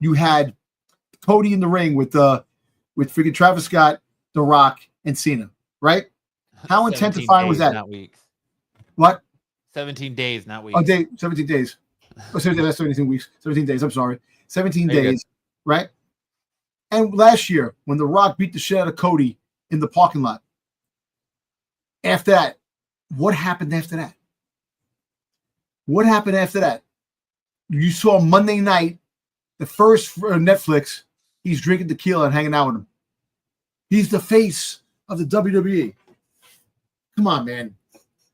you had Cody in the ring with freaking Travis Scott, The Rock, and Cena, right? How intensifying was that? Not weeks. What? 17 days, not weeks. 17 days. Oh, 17 weeks. 17 days. I'm sorry. 17 days, right? And last year, when The Rock beat the shit out of Cody in the parking lot, after that, what happened after that? What happened after that? You saw Monday night, the first Netflix, he's drinking tequila and hanging out with him. He's the face of the WWE. Come on, man.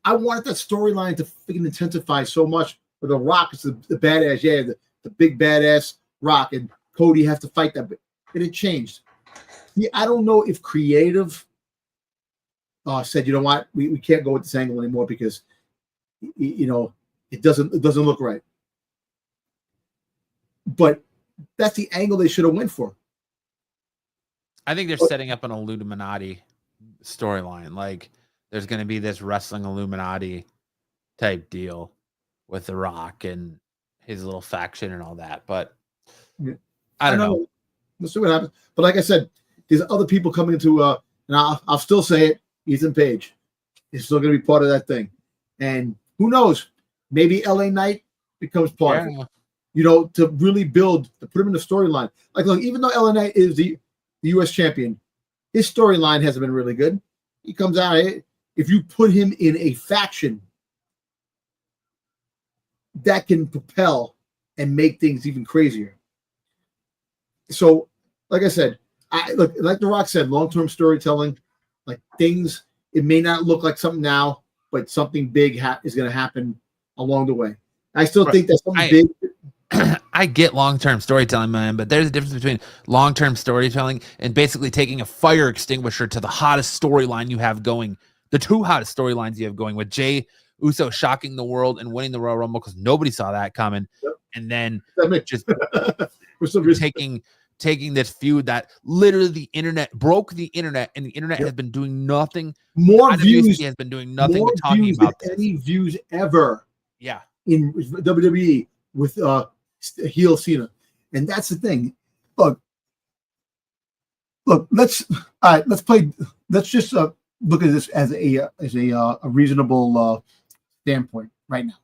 I wanted that storyline to freaking intensify so much. Where The Rock is the badass, the big badass Rock, and Cody have to fight that. But it changed. See, I don't know if creative said, you know what, we can't go with this angle anymore because it doesn't look right. But that's the angle they should have went for. I think they're setting up an Illuminati storyline. Like there's going to be this wrestling Illuminati type deal with The Rock and his little faction and all that. But I don't know. We'll see what happens. But like I said, there's other people coming into and I'll still say it, Ethan Page is still going to be part of that thing. And who knows, maybe LA Knight becomes part of it. To really build, to put him in the storyline. Like, look, even though LA Knight is the U.S. champion, his storyline hasn't been really good. He comes out, if you put him in a faction, that can propel and make things even crazier. So, like I said, like The Rock said, long-term storytelling, like things, it may not look like something now, but something big is going to happen along the way. I still think that something big. I get long-term storytelling, man, but there's a difference between long-term storytelling and basically taking a fire extinguisher to the hottest storyline you have going, the two hottest storylines you have going, with Jey Uso shocking the world and winning the Royal Rumble because nobody saw that coming, and then just taking this feud that literally the internet broke the internet, and the internet has been doing nothing. More views has been doing nothing but talking about this. Any views ever? Yeah, in WWE with heel Cena, and that's the thing. Look. Let's just look at this as a reasonable standpoint right now.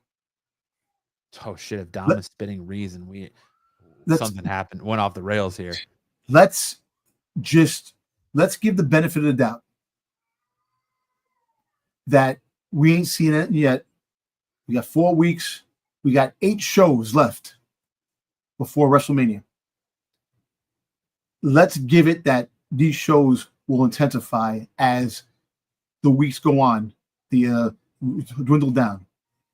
Oh shit! If Dom is spinning reason, something happened, went off the rails here. Let's give the benefit of the doubt that we ain't seen it yet. We got 4 weeks. We got 8 shows left before WrestleMania. Let's give it that these shows will intensify as the weeks go on, the dwindle down,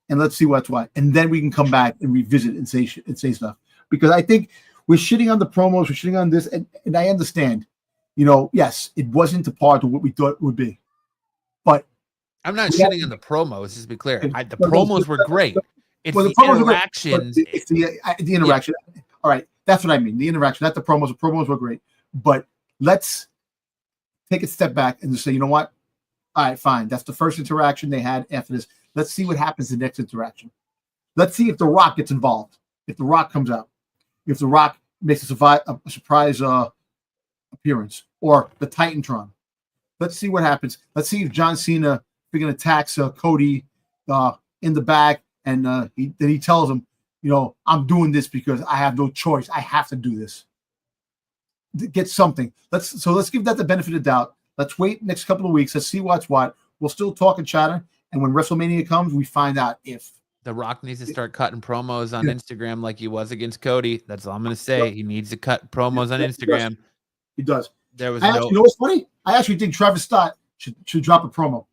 and let's see what's what. And then we can come back and revisit and say stuff. Because I think we're shitting on the promos, we're shitting on this, and I understand. Yes, it wasn't a part of what we thought it would be. But I'm not shitting on the promos, just to be clear. The promos were great. It's the interactions. It's the interaction. Yeah. All right, that's what I mean. The interaction, not the promos. The promos were great. But let's take a step back and just say, you know what? All right, fine. That's the first interaction they had after this. Let's see what happens the next interaction. Let's see if The Rock gets involved. If The Rock comes out. If The Rock makes a surprise appearance. Or the Titantron. Let's see what happens. Let's see if John Cena freaking attacks Cody in the back. And then he tells him, I'm doing this because I have no choice. I have to do this. Get something. Let's give that the benefit of the doubt. Let's wait next couple of weeks. Let's see what's what. We'll still talk and chatter. And when WrestleMania comes, we find out if The Rock needs to start cutting promos on Instagram like he was against Cody. That's all I'm going to say. He needs to cut promos on Instagram. He does. There was you know what's funny? I actually think Travis Scott should drop a promo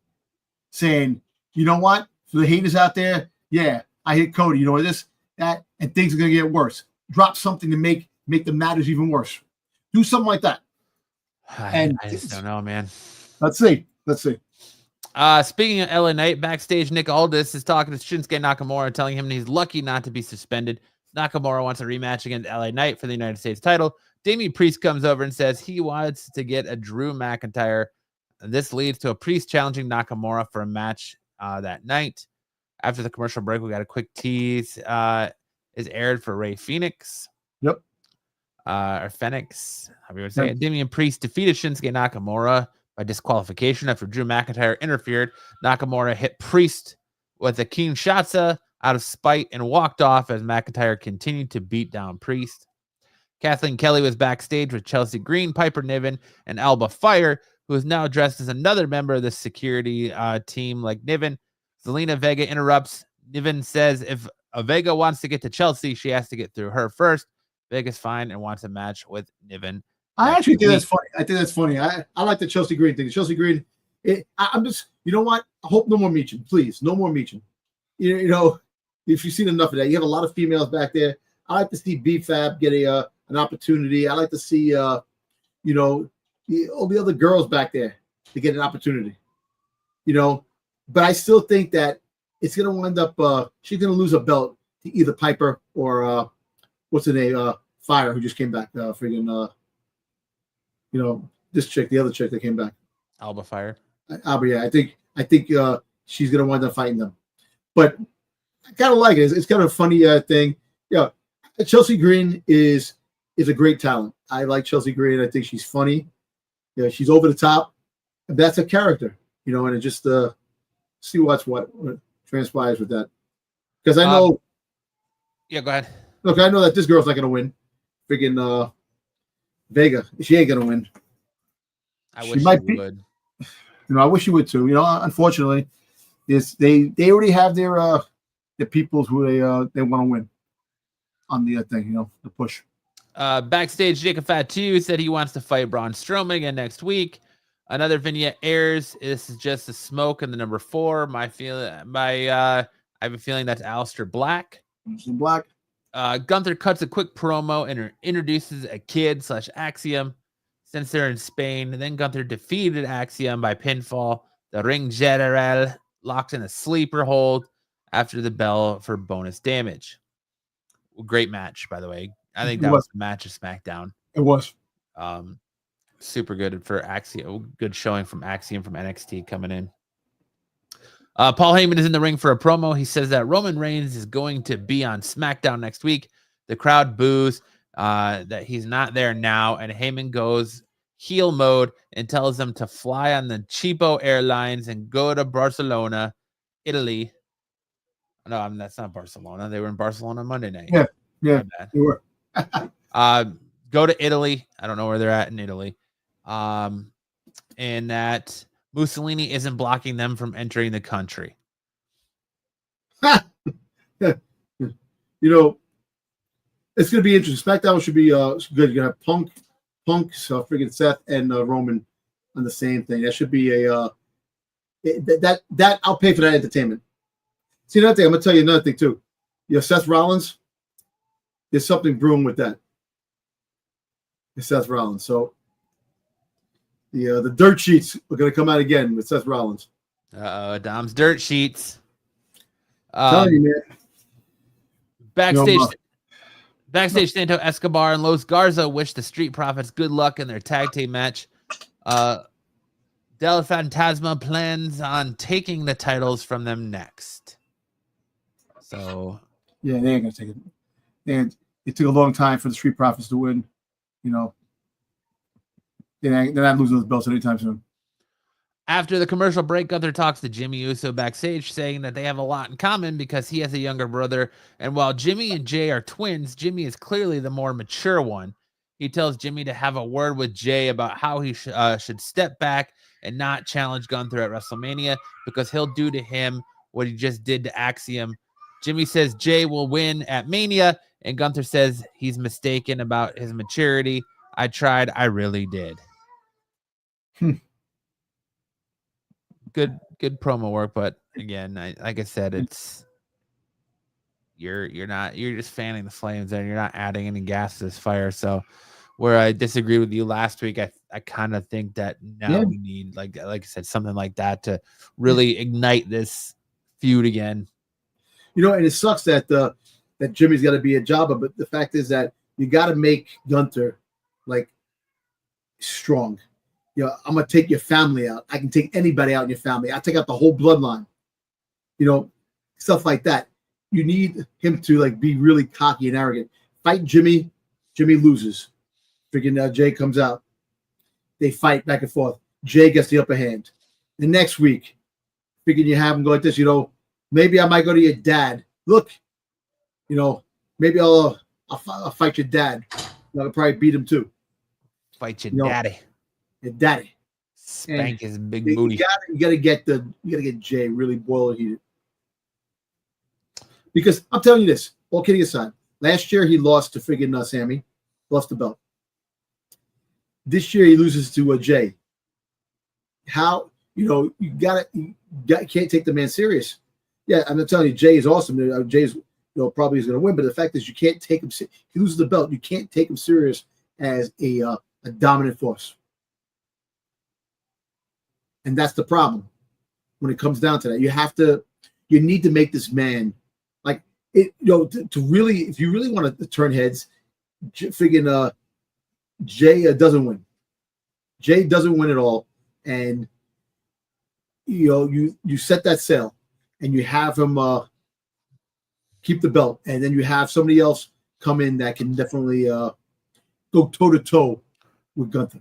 saying, you know what? For the haters out there, yeah, I hit Cody. You know this, that, and things are going to get worse. Drop something to make the matters even worse. Do something like that. I just don't know, man. Let's see. Speaking of LA Knight, backstage, Nick Aldis is talking to Shinsuke Nakamura, telling him he's lucky not to be suspended. Nakamura wants a rematch against LA Knight for the United States title. Damian Priest comes over and says he wants to get a Drew McIntyre. This leads to a Priest challenging Nakamura for a match that night. After the commercial break, we got a quick tease. Is aired for Rey Fenix. Yep. Or Phoenix, however you would say it. Damian Priest defeated Shinsuke Nakamura by disqualification after Drew McIntyre interfered. Nakamura hit Priest with a Kinshasa out of spite and walked off as McIntyre continued to beat down Priest. Kathleen Kelly was backstage with Chelsea Green, Piper Niven, and Alba Fire, who is now dressed as another member of the security team like Niven. Zelina Vega interrupts. Niven says if Vega wants to get to Chelsea, she has to get through her first. Vega's fine and wants a match with Niven. I actually think that's funny. I think that's funny. I like the Chelsea Green thing. Chelsea Green, I'm just, you know what? I hope no more Meechin, please. No more Meechin. If you've seen enough of that, you have a lot of females back there. I like to see BFAB get an opportunity. I like to see, all the other girls back there to get an opportunity. But I still think that it's going to wind up, she's going to lose a belt to either Piper or, what's her name? Fire, who just came back. This chick, the other chick that came back. Alba Fire. Alba, yeah. I think she's going to wind up fighting them. But I kind of like it. It's kind of a funny thing. Yeah, Chelsea Green is a great talent. I like Chelsea Green. I think she's funny. Yeah, she's over the top. That's a character, and it just see what transpires with that. Because I know. Yeah, go ahead. Look, I know that this girl's not going to win. Freaking Vega, she ain't going to win. I wish she would. I wish she would too. Unfortunately, they already have their peoples who they want to win on the thing. The push. Backstage, Jacob Fatu said he wants to fight Braun Strowman again next week. Another vignette airs. This is just a smoke in the number 4. I have a feeling that's Aleister Black. Black. Gunther cuts a quick promo and introduces a kid/Axiom since they're in Spain. And then Gunther defeated Axiom by pinfall. The Ring General locks in a sleeper hold after the bell for bonus damage. Great match, by the way. I think that was the match of SmackDown. It was. Super good for Axiom. Good showing from Axiom from NXT coming in. Paul Heyman is in the ring for a promo. He says that Roman Reigns is going to be on SmackDown next week. The crowd boos that he's not there now, and Heyman goes heel mode and tells them to fly on the cheapo airlines and go to Barcelona, Italy, No, I mean, that's not Barcelona. They were in Barcelona Monday night. Yeah, My bad. you were. Go to Italy. I don't know where they're at in Italy. And that Mussolini isn't blocking them from entering the country. You know, it's going to be interesting. SmackDown should be good. You're going to have Punk, so freaking Seth, and Roman on the same thing. That should be a that I'll pay for that entertainment. See, another thing, I'm going to tell you another thing too. Seth Rollins, there's something brewing with that. It's Seth Rollins. So the dirt sheets are going to come out again with Seth Rollins. Dom's dirt sheets. Telling you, man. Backstage, Santo Escobar and Los Garza wish the Street Profits good luck in their tag team match. Del Fantasma plans on taking the titles from them next. So, yeah, they ain't gonna take it. And it took a long time for the Street Profits to win. They're not losing those belts anytime soon. After the commercial break, Gunther talks to Jimmy Uso backstage, saying that they have a lot in common because he has a younger brother. And while Jimmy and Jay are twins, Jimmy is clearly the more mature one. He tells Jimmy to have a word with Jay about how he should step back and not challenge Gunther at WrestleMania because he'll do to him what he just did to Axiom. Jimmy says Jay will win at Mania, and Gunther says he's mistaken about his maturity. I tried. I really did. Good promo work, but again, like I said, it's you're just fanning the flames and you're not adding any gas to this fire. So where I disagree with you last week, I kind of think that now we need like I said, something like that to really ignite this feud again. And it sucks that that Jimmy's got to be a jobber, but the fact is that you got to make Gunther like strong. I'm gonna take your family out. I can take anybody out in your family. I take out the whole bloodline. Stuff like that. You need him to like be really cocky and arrogant. Fight Jimmy. Jimmy loses. Freaking Jay comes out. They fight back and forth. Jay gets the upper hand. The next week, freaking you have him go like this. Maybe I might go to your dad. Look, maybe I'll fight your dad. I'll probably beat him too. Fight your daddy. Your daddy. Spank his big booty. You gotta get Jay really boiled heated. Because I'm telling you this, all kidding aside, last year he lost to friggin' Sammy, lost the belt. This year he loses to Jay. How you can't take the man serious. Yeah, I'm telling you, Jay is awesome. Jay's probably is going to win, but the fact is you can't take him. He loses the belt. You can't take him serious as a dominant force. And that's the problem when it comes down to that. You need to make this man like it, to really, if you really want to turn heads, friggin' Jay doesn't win. Jay doesn't win at all. And, you set that sail and you have him keep the belt. And then you have somebody else come in that can definitely go toe to toe with Gunther.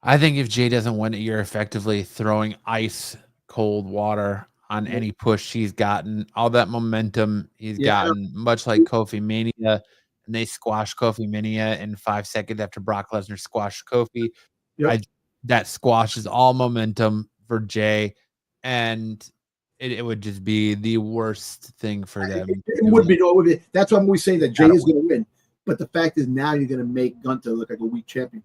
I think if Jay doesn't win it, you're effectively throwing ice cold water on any push he's gotten. All that momentum he's gotten, much like Kofi Mania, and they squashed Kofi Mania in 5 seconds after Brock Lesnar squashed Kofi. Yep. That squashes all momentum for Jay, and it would just be the worst thing for them. It would be. That's why I'm always saying that Jay is going to win. But the fact is now you're going to make Gunther look like a weak champion.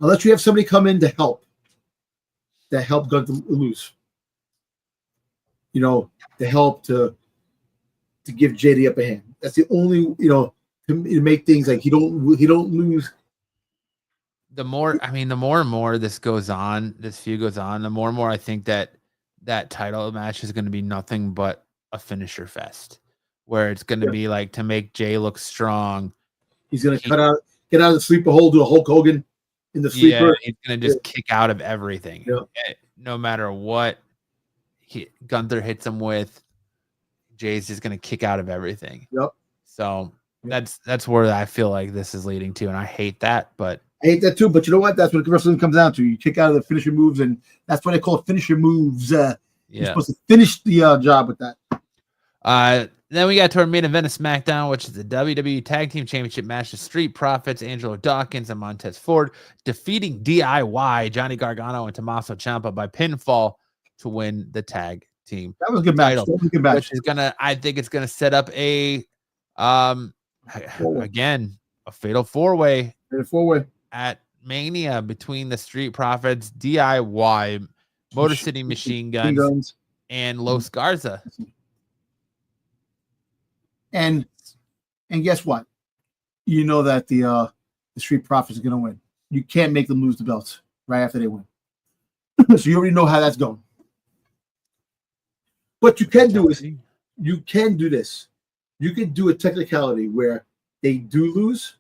Unless you have somebody come in to help Gunther lose. To help to give Jay the upper hand. That's the only, to make things like he don't lose. The more and more this feud goes on, the more and more I think that title match is going to be nothing but a finisher fest, where it's going to be like to make Jay look strong. He's going to get out of the sleeper hole, do a Hulk Hogan in the sleeper. Yeah, he's going to just kick out of everything. Yeah. No matter what Gunther hits him with, Jay's just going to kick out of everything. Yep. So that's where I feel like this is leading to, and I hate that, but I hate that too, but you know what? That's what wrestling comes down to. You kick out of the finisher moves, and that's what I call finisher moves. You're supposed to finish the job with that. Then we got to our main event of SmackDown, which is the WWE Tag Team Championship match. The Street Profits, Angelo Dawkins and Montez Ford, defeating DIY, Johnny Gargano and Tommaso Ciampa by pinfall to win the tag team. That was a good match. That was a good match. Which is I think it's gonna set up a again a fatal four-way at Mania between the Street Profits, DIY, Motor City Machine Guns, and Los Garza. And guess what? You know that the Street Profits are going to win. You can't make them lose the belts right after they win. So you already know how that's going. What you can do is you can do this. You can do a technicality where they do lose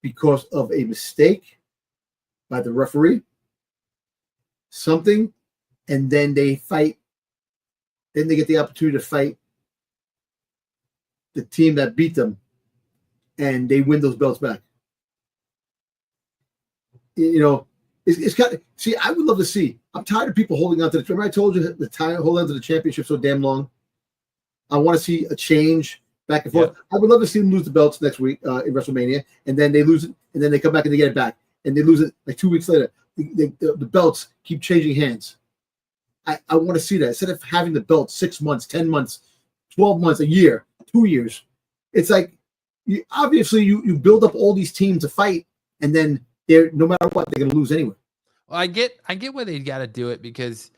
because of a mistake by the referee, something, and then they fight. Then they get the opportunity to fight the team that beat them, and they win those belts back. You know, it's kind of, see, I would love to see. I'm tired of people holding on to the. Remember, I told you the time holding on to the championship so damn long. I want to see a change back and forth. Yeah. I would love to see them lose the belts next week in WrestleMania, and then they lose it, and then they come back and they get it back, and they lose it like 2 weeks later. The belts keep changing hands. I want to see that instead of having the belt 6 months, 10 months, 12 months, a year, 2 years. It's like you build up all these teams to fight, and then they're no matter what they're going to lose anyway. Well, I get why they got to do it because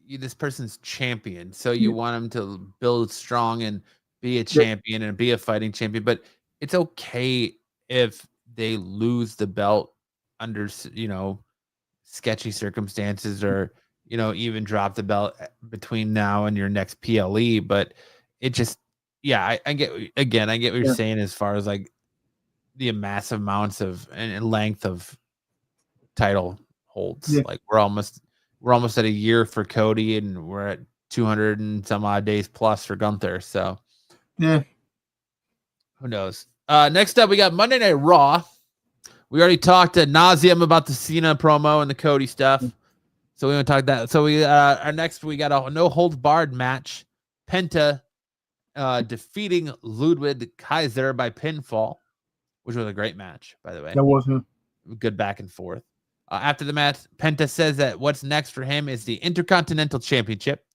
this person's champion, so you want him to build strong and be a champion and be a fighting champion. But it's okay if they lose the belt under sketchy circumstances, or even drop the belt between now and your next PLE. But it just I get what you're saying as far as like the massive amounts of and length of title holds. Like we're almost at a year for Cody, and we're at 200 and some odd days plus for Gunther. So who knows? Next up, we got Monday Night Raw. We already talked ad nauseum about the Cena promo and the Cody stuff, so we want to talk that. So we got a no holds barred match. Penta defeating Ludwig Kaiser by pinfall, which was a great match, by the way. That wasn't good back and forth. After the match, Penta says that what's next for him is the Intercontinental Championship,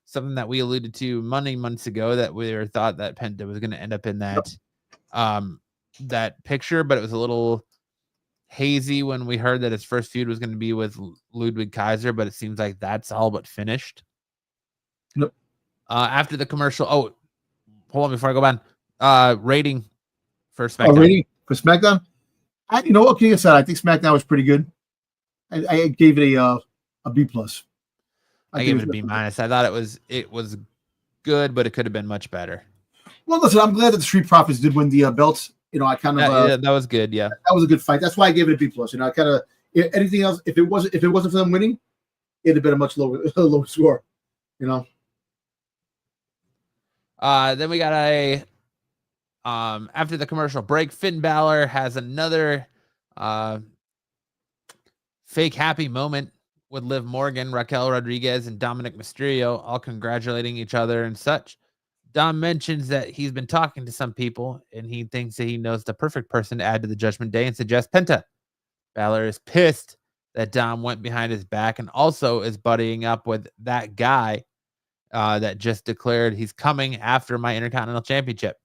something that we alluded to many months ago, that we thought that Penta was going to end up in that that picture, but it was a little hazy when we heard that his first feud was going to be with Ludwig Kaiser, but it seems like that's all but finished. Nope. After the commercial, hold on before I go on. Rating for SmackDown. Rating for SmackDown? I think SmackDown was pretty good. I gave it a B plus. I gave it a B minus. I thought it was good, but it could have been much better. Well, listen, I'm glad that the Street Profits did win the belts. I kind of that was good. Yeah, that was a good fight. That's why I gave it a B plus. I kind of anything else. If it wasn't for them winning, it'd have been a much lower score. Then we got after the commercial break, Finn Balor has another fake happy moment with Liv Morgan, Raquel Rodriguez, and Dominic Mysterio, all congratulating each other and such. Dom mentions that he's been talking to some people, and he thinks that he knows the perfect person to add to the Judgment Day and suggests Penta. Balor is pissed that Dom went behind his back and also is buddying up with that guy that just declared he's coming after my Intercontinental Championship.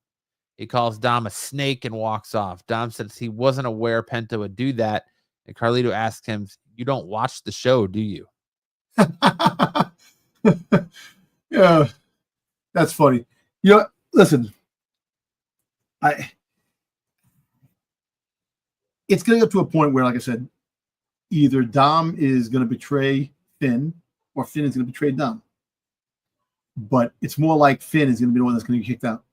He calls Dom a snake and walks off. Dom says he wasn't aware Penta would do that, and Carlito asks him, "You don't watch the show, do you?" Yeah, that's funny. Listen, it's going to get to a point where, like I said, either Dom is going to betray Finn or Finn is going to betray Dom. But it's more like Finn is going to be the one that's going to get kicked out.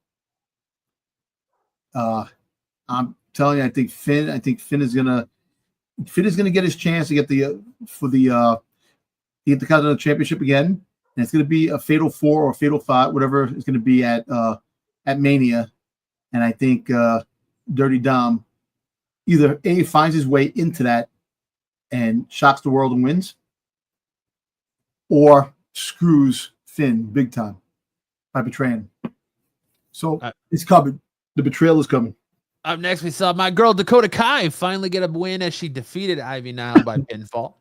I'm telling you, I think Finn is going to get his chance to get the Intercontinental Championship again. And it's going to be a Fatal 4 or Fatal 5, whatever it's going to be at Mania. And I think Dirty Dom either A, finds his way into that and shocks the world and wins, or screws Finn big time by betraying. So it's coming. The betrayal is coming. Up next, we saw my girl Dakota Kai finally get a win as she defeated Ivy Nile by pinfall.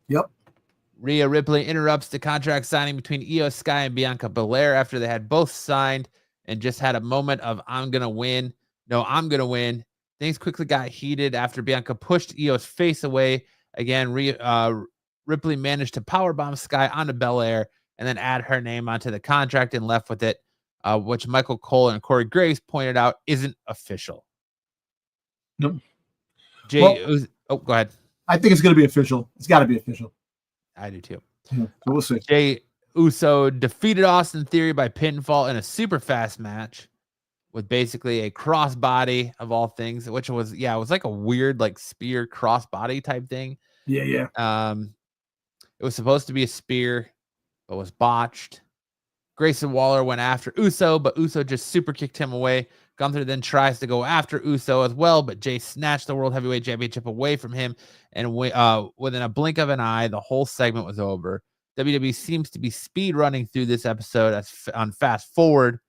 Yep. Rhea Ripley interrupts the contract signing between Io Sky and Bianca Belair after they had both signed and just had a moment of I'm going to win. No, I'm going to win. Things quickly got heated after Bianca pushed Io's face away. Again, Ripley managed to powerbomb Sky onto Belair and then add her name onto the contract and left with it, which Michael Cole and Corey Graves pointed out isn't official. Nope. Go ahead. I think it's going to be official. It's got to be official. I do too. Yeah, so we'll see. Jey Uso defeated Austin Theory by pinfall in a super fast match with basically a crossbody of all things, which was, it was like a weird, like spear crossbody type thing. Yeah. It was supposed to be a spear, but was botched. Grayson Waller went after Uso, but Uso just super kicked him away. Gunther then tries to go after Uso as well, but Jey snatched the World Heavyweight Championship away from him, and within a blink of an eye, the whole segment was over. WWE seems to be speed running through this episode on fast forward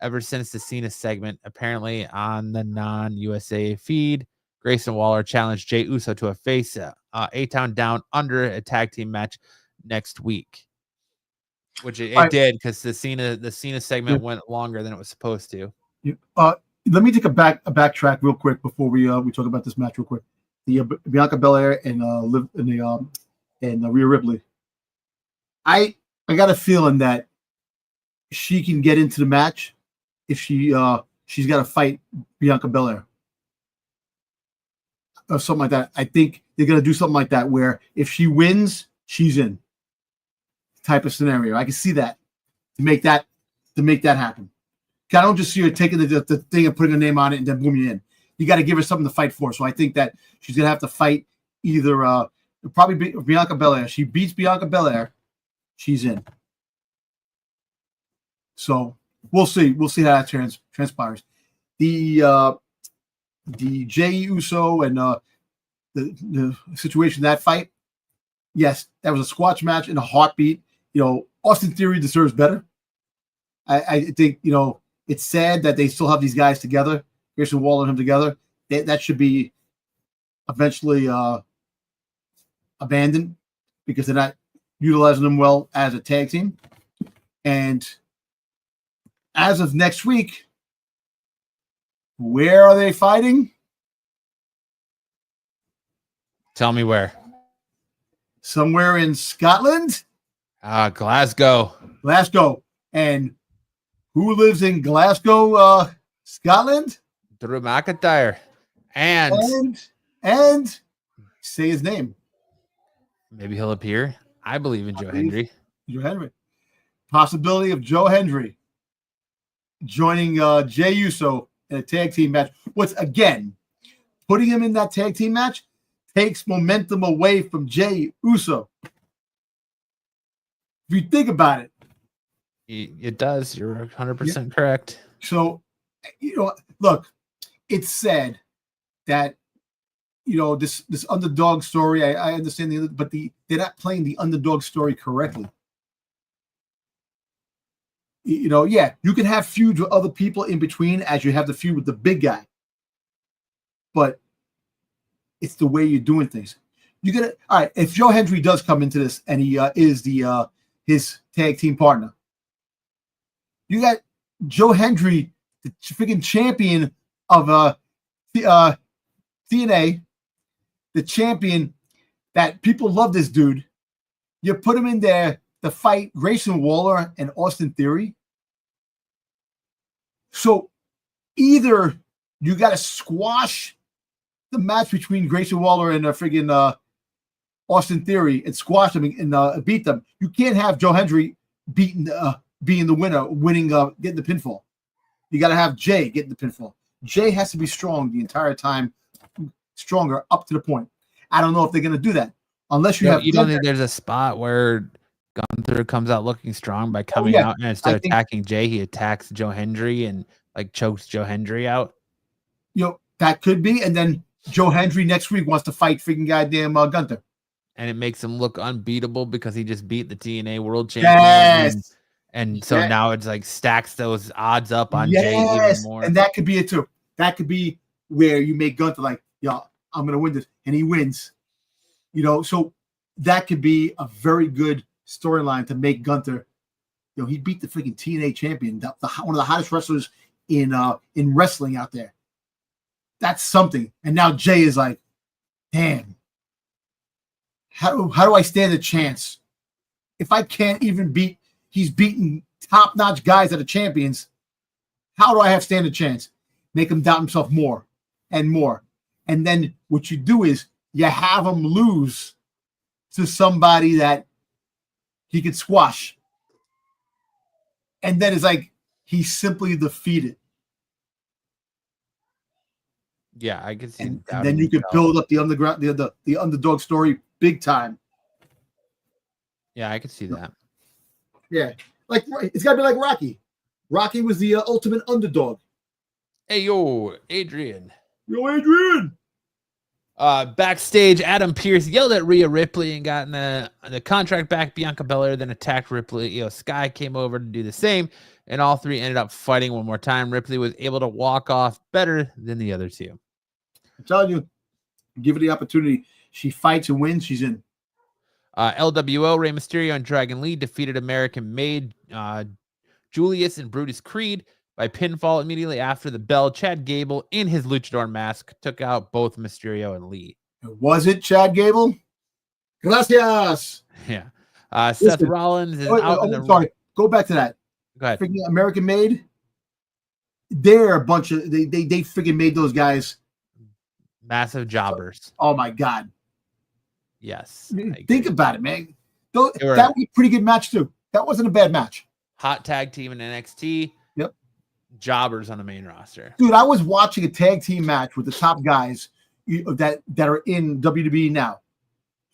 ever since the Cena segment. Apparently, on the non-USA feed, Grayson Waller challenged Jey Uso to a face A-Town Down Under a tag team match next week, which it did because the Cena segment went longer than it was supposed to. Let me take a backtrack real quick before we talk about this match real quick. The Bianca Belair and Rhea Ripley. I got a feeling that she can get into the match if she's got to fight Bianca Belair or something like that. I think they're gonna do something like that where if she wins, she's in type of scenario. I can see that to make that happen. I don't just see her taking the thing and putting a name on it and then boom, you in. You got to give her something to fight for. So I think that she's gonna have to fight either probably Bianca Belair. She beats Bianca Belair, she's in. So we'll see. We'll see how that transpires. The Jey Uso and the situation, that fight, yes, that was a squash match in a heartbeat. Austin Theory deserves better. I think, it's sad that they still have these guys together, Grayson Waller and him together. That should be eventually abandoned because they're not utilizing them well as a tag team. And as of next week, where are they fighting? Tell me where. Somewhere in Scotland? Glasgow. And who lives in Glasgow, Scotland? Drew McIntyre. And say his name. Maybe he'll appear. I believe in Joe Hendry. Possibility of Joe Hendry joining Jey Uso in a tag team match. Again, putting him in that tag team match takes momentum away from Jey Uso. If you think about it. It does. You're 100% correct. So, look, it's sad that, this underdog story, I understand but they're not playing the underdog story correctly. You can have feuds with other people in between as you have the feud with the big guy. But it's the way you're doing things. All right, if Joe Hendry does come into this and he is his tag team partner, you got Joe Hendry, the freaking champion of TNA, the champion that people love this dude. You put him in there to fight Grayson Waller and Austin Theory. So either you got to squash the match between Grayson Waller and friggin' Austin Theory and squash them and beat them. You can't have Joe Hendry being the winner, getting the pinfall. You got to have Jey getting the pinfall. Jey has to be strong the entire time, stronger up to the point. I don't know if they're going to do that unless you have. You don't think there's a spot where Gunther comes out looking strong by coming out and instead of attacking Jey, he attacks Joe Hendry and chokes Joe Hendry out. That could be, and then Joe Hendry next week wants to fight freaking goddamn Gunther. and it makes him look unbeatable because he just beat the TNA World Champion. Yes. And so now it's like stacks those odds up on Yes. Jay even more. And that could be it too. That could be where you make Gunther like, yo, I'm gonna win this, and he wins. You know, so that could be a very good storyline to make Gunther. You know, he beat the freaking TNA champion, one of the hottest wrestlers in wrestling out there. That's something. And now Jay is like, damn, how do I stand a chance if I can't even beat? He's beaten top-notch guys that are champions. How do I have stand a chance? Make him doubt himself more and more. And then what you do is you have him lose to somebody that he could squash. And then it's like he's simply defeated. Yeah, I can see. And then you can build up the underground, the underdog story big time. Yeah, I can see that. Yeah, like it's got to be like Rocky. Rocky was the ultimate underdog. Hey, yo, Adrian. Yo, Adrian. Backstage, Adam Pearce yelled at Rhea Ripley and got the contract back. Bianca Belair then attacked Ripley. Sky came over to do the same, and all three ended up fighting one more time. Ripley was able to walk off better than the other two. I'm telling you, give her the opportunity. She fights and wins. She's in. LWO, Rey Mysterio and Dragon Lee defeated American-made Julius and Brutus Creed by pinfall immediately after the bell. Chad Gable, in his luchador mask, took out both Mysterio and Lee. Was it Chad Gable? Gracias. Yeah. Seth Rollins is out in the... Sorry, go back to that. Go ahead. Freaking American Made. They're a bunch of... They freaking made those guys... Massive jobbers. Oh, my God. Yes. Think about it, man. That was a pretty good match, too. That wasn't a bad match. Hot tag team in NXT. Yep. Jobbers on the main roster. Dude, I was watching a tag team match with the top guys that are in WWE now.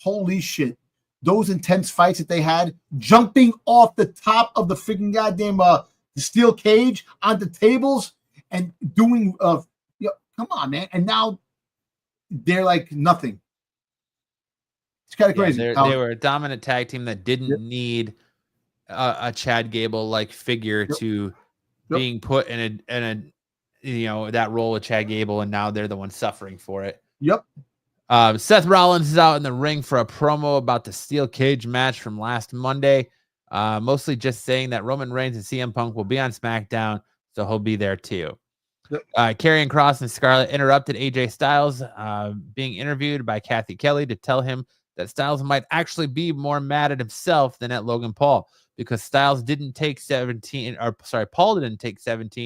Holy shit. Those intense fights that they had, jumping off the top of the freaking goddamn the steel cage onto tables and doing come on, man. And now they're like nothing. It's kind of crazy. They were a dominant tag team that didn't need a Chad Gable like figure to being put in a that role with Chad Gable, and now they're the ones suffering for it. Yep. Seth Rollins is out in the ring for a promo about the steel cage match from last Monday. Mostly just saying that Roman Reigns and CM Punk will be on SmackDown, so he'll be there too. Yep. Karrion Kross and Scarlett interrupted AJ Styles being interviewed by Kathy Kelly to tell him that Styles might actually be more mad at himself than at Logan Paul, because Paul didn't take 17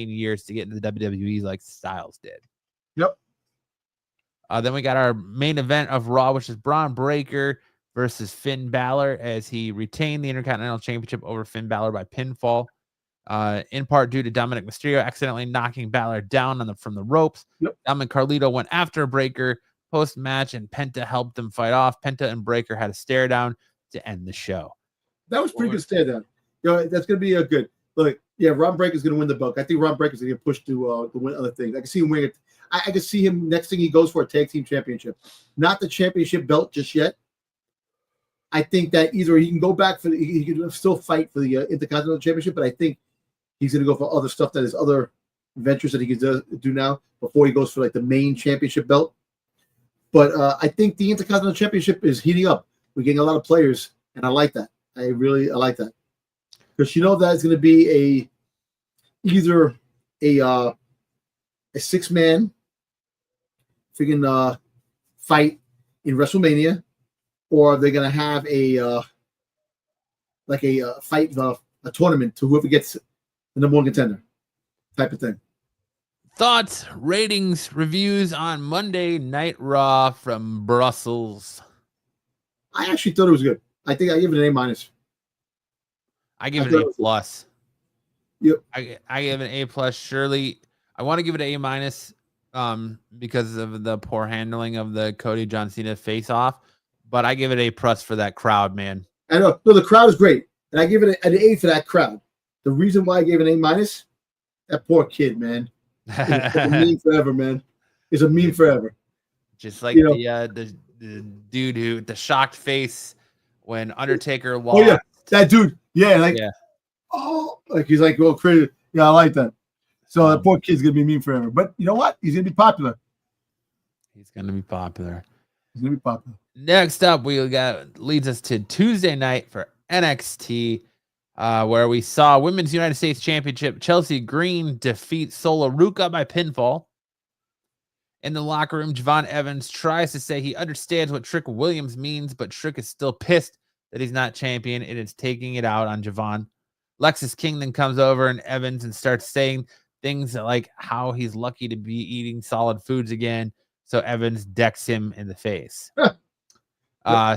years to get into the WWE like Styles did. Yep. Then we got our main event of Raw, which is Braun Breaker versus Finn Balor, as he retained the Intercontinental Championship over Finn Balor by pinfall, in part due to Dominic Mysterio accidentally knocking Balor down from the ropes. Yep. Dom and Carlito went after Breaker post-match, and Penta helped them fight off. Penta and Breaker had a stare down to end the show. That was pretty good stare down. That's going to be a good. Look, yeah, Ron Breaker's going to win the belt. I think Ron Breaker's going to get pushed to win other things. I can see him winning it. I can see him next thing he goes for a tag team championship, not the championship belt just yet. I think that either he can go back he can still fight for the Intercontinental Championship, but I think he's going to go for other stuff that is other ventures that he can do now before he goes for like the main championship belt. But I think the Intercontinental Championship is heating up. We're getting a lot of players, and I like that. I like that, because that it's going to be either a 6-man freaking fight in WrestleMania, or they're going to have a fight, a tournament to whoever gets the number one contender type of thing. Thoughts, ratings, reviews on Monday Night Raw from Brussels. I actually thought it was good. I think I give it an A-. I give it an A+. Yep. I give it an A+. Surely, I want to give it an A- because of the poor handling of the Cody John Cena face-off, but I give it A+ for that crowd, man. I know. No, the crowd is great, and I give it an A for that crowd. The reason why I gave it an A-, that poor kid, man. It's a meme forever, man. It's a meme forever. Just like the the dude who the shocked face when Undertaker lost. Oh yeah, that dude. Yeah, like Yeah. oh, like he's like, well, crazy. Yeah, I like that. So that poor kid's gonna be mean forever. But you know what? He's gonna be popular. He's gonna be popular. He's gonna be popular. Next up, leads us to Tuesday night for NXT, where we saw Women's United States Championship Chelsea Green defeat Sola Ruka by pinfall. In the locker room, Javon Evans tries to say he understands what Trick Williams means, but Trick is still pissed that he's not champion and is taking it out on Javon. Lexis King then comes over and Evans and starts saying things like how he's lucky to be eating solid foods again. So Evans decks him in the face.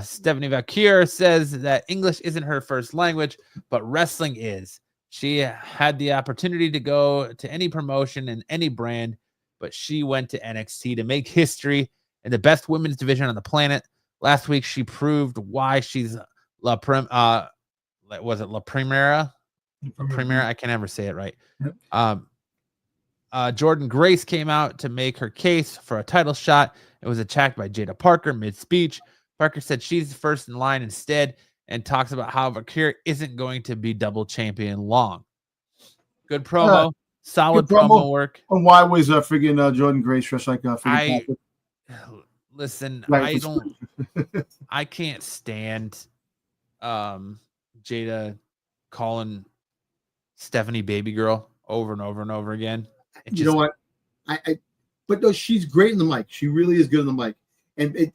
Stephanie Valkyrie says that English isn't her first language, but wrestling is. She had the opportunity to go to any promotion and any brand, but she went to NXT to make history in the best women's division on the planet. Last week, she proved why she's La Primera? Primera, I can never say it right. Jordan Grace came out to make her case for a title shot. It was attacked by Jada Parker mid-speech. Parker said she's first in line instead and talks about how Valkyrie isn't going to be double champion long. Good promo. Solid promo work. And why was friggin' Jordan Grace dressed like friggin' listen, right, I can't stand Jada calling Stephanie baby girl over and over and over again. You know what? But no, she's great in the mic. She really is good in the mic. And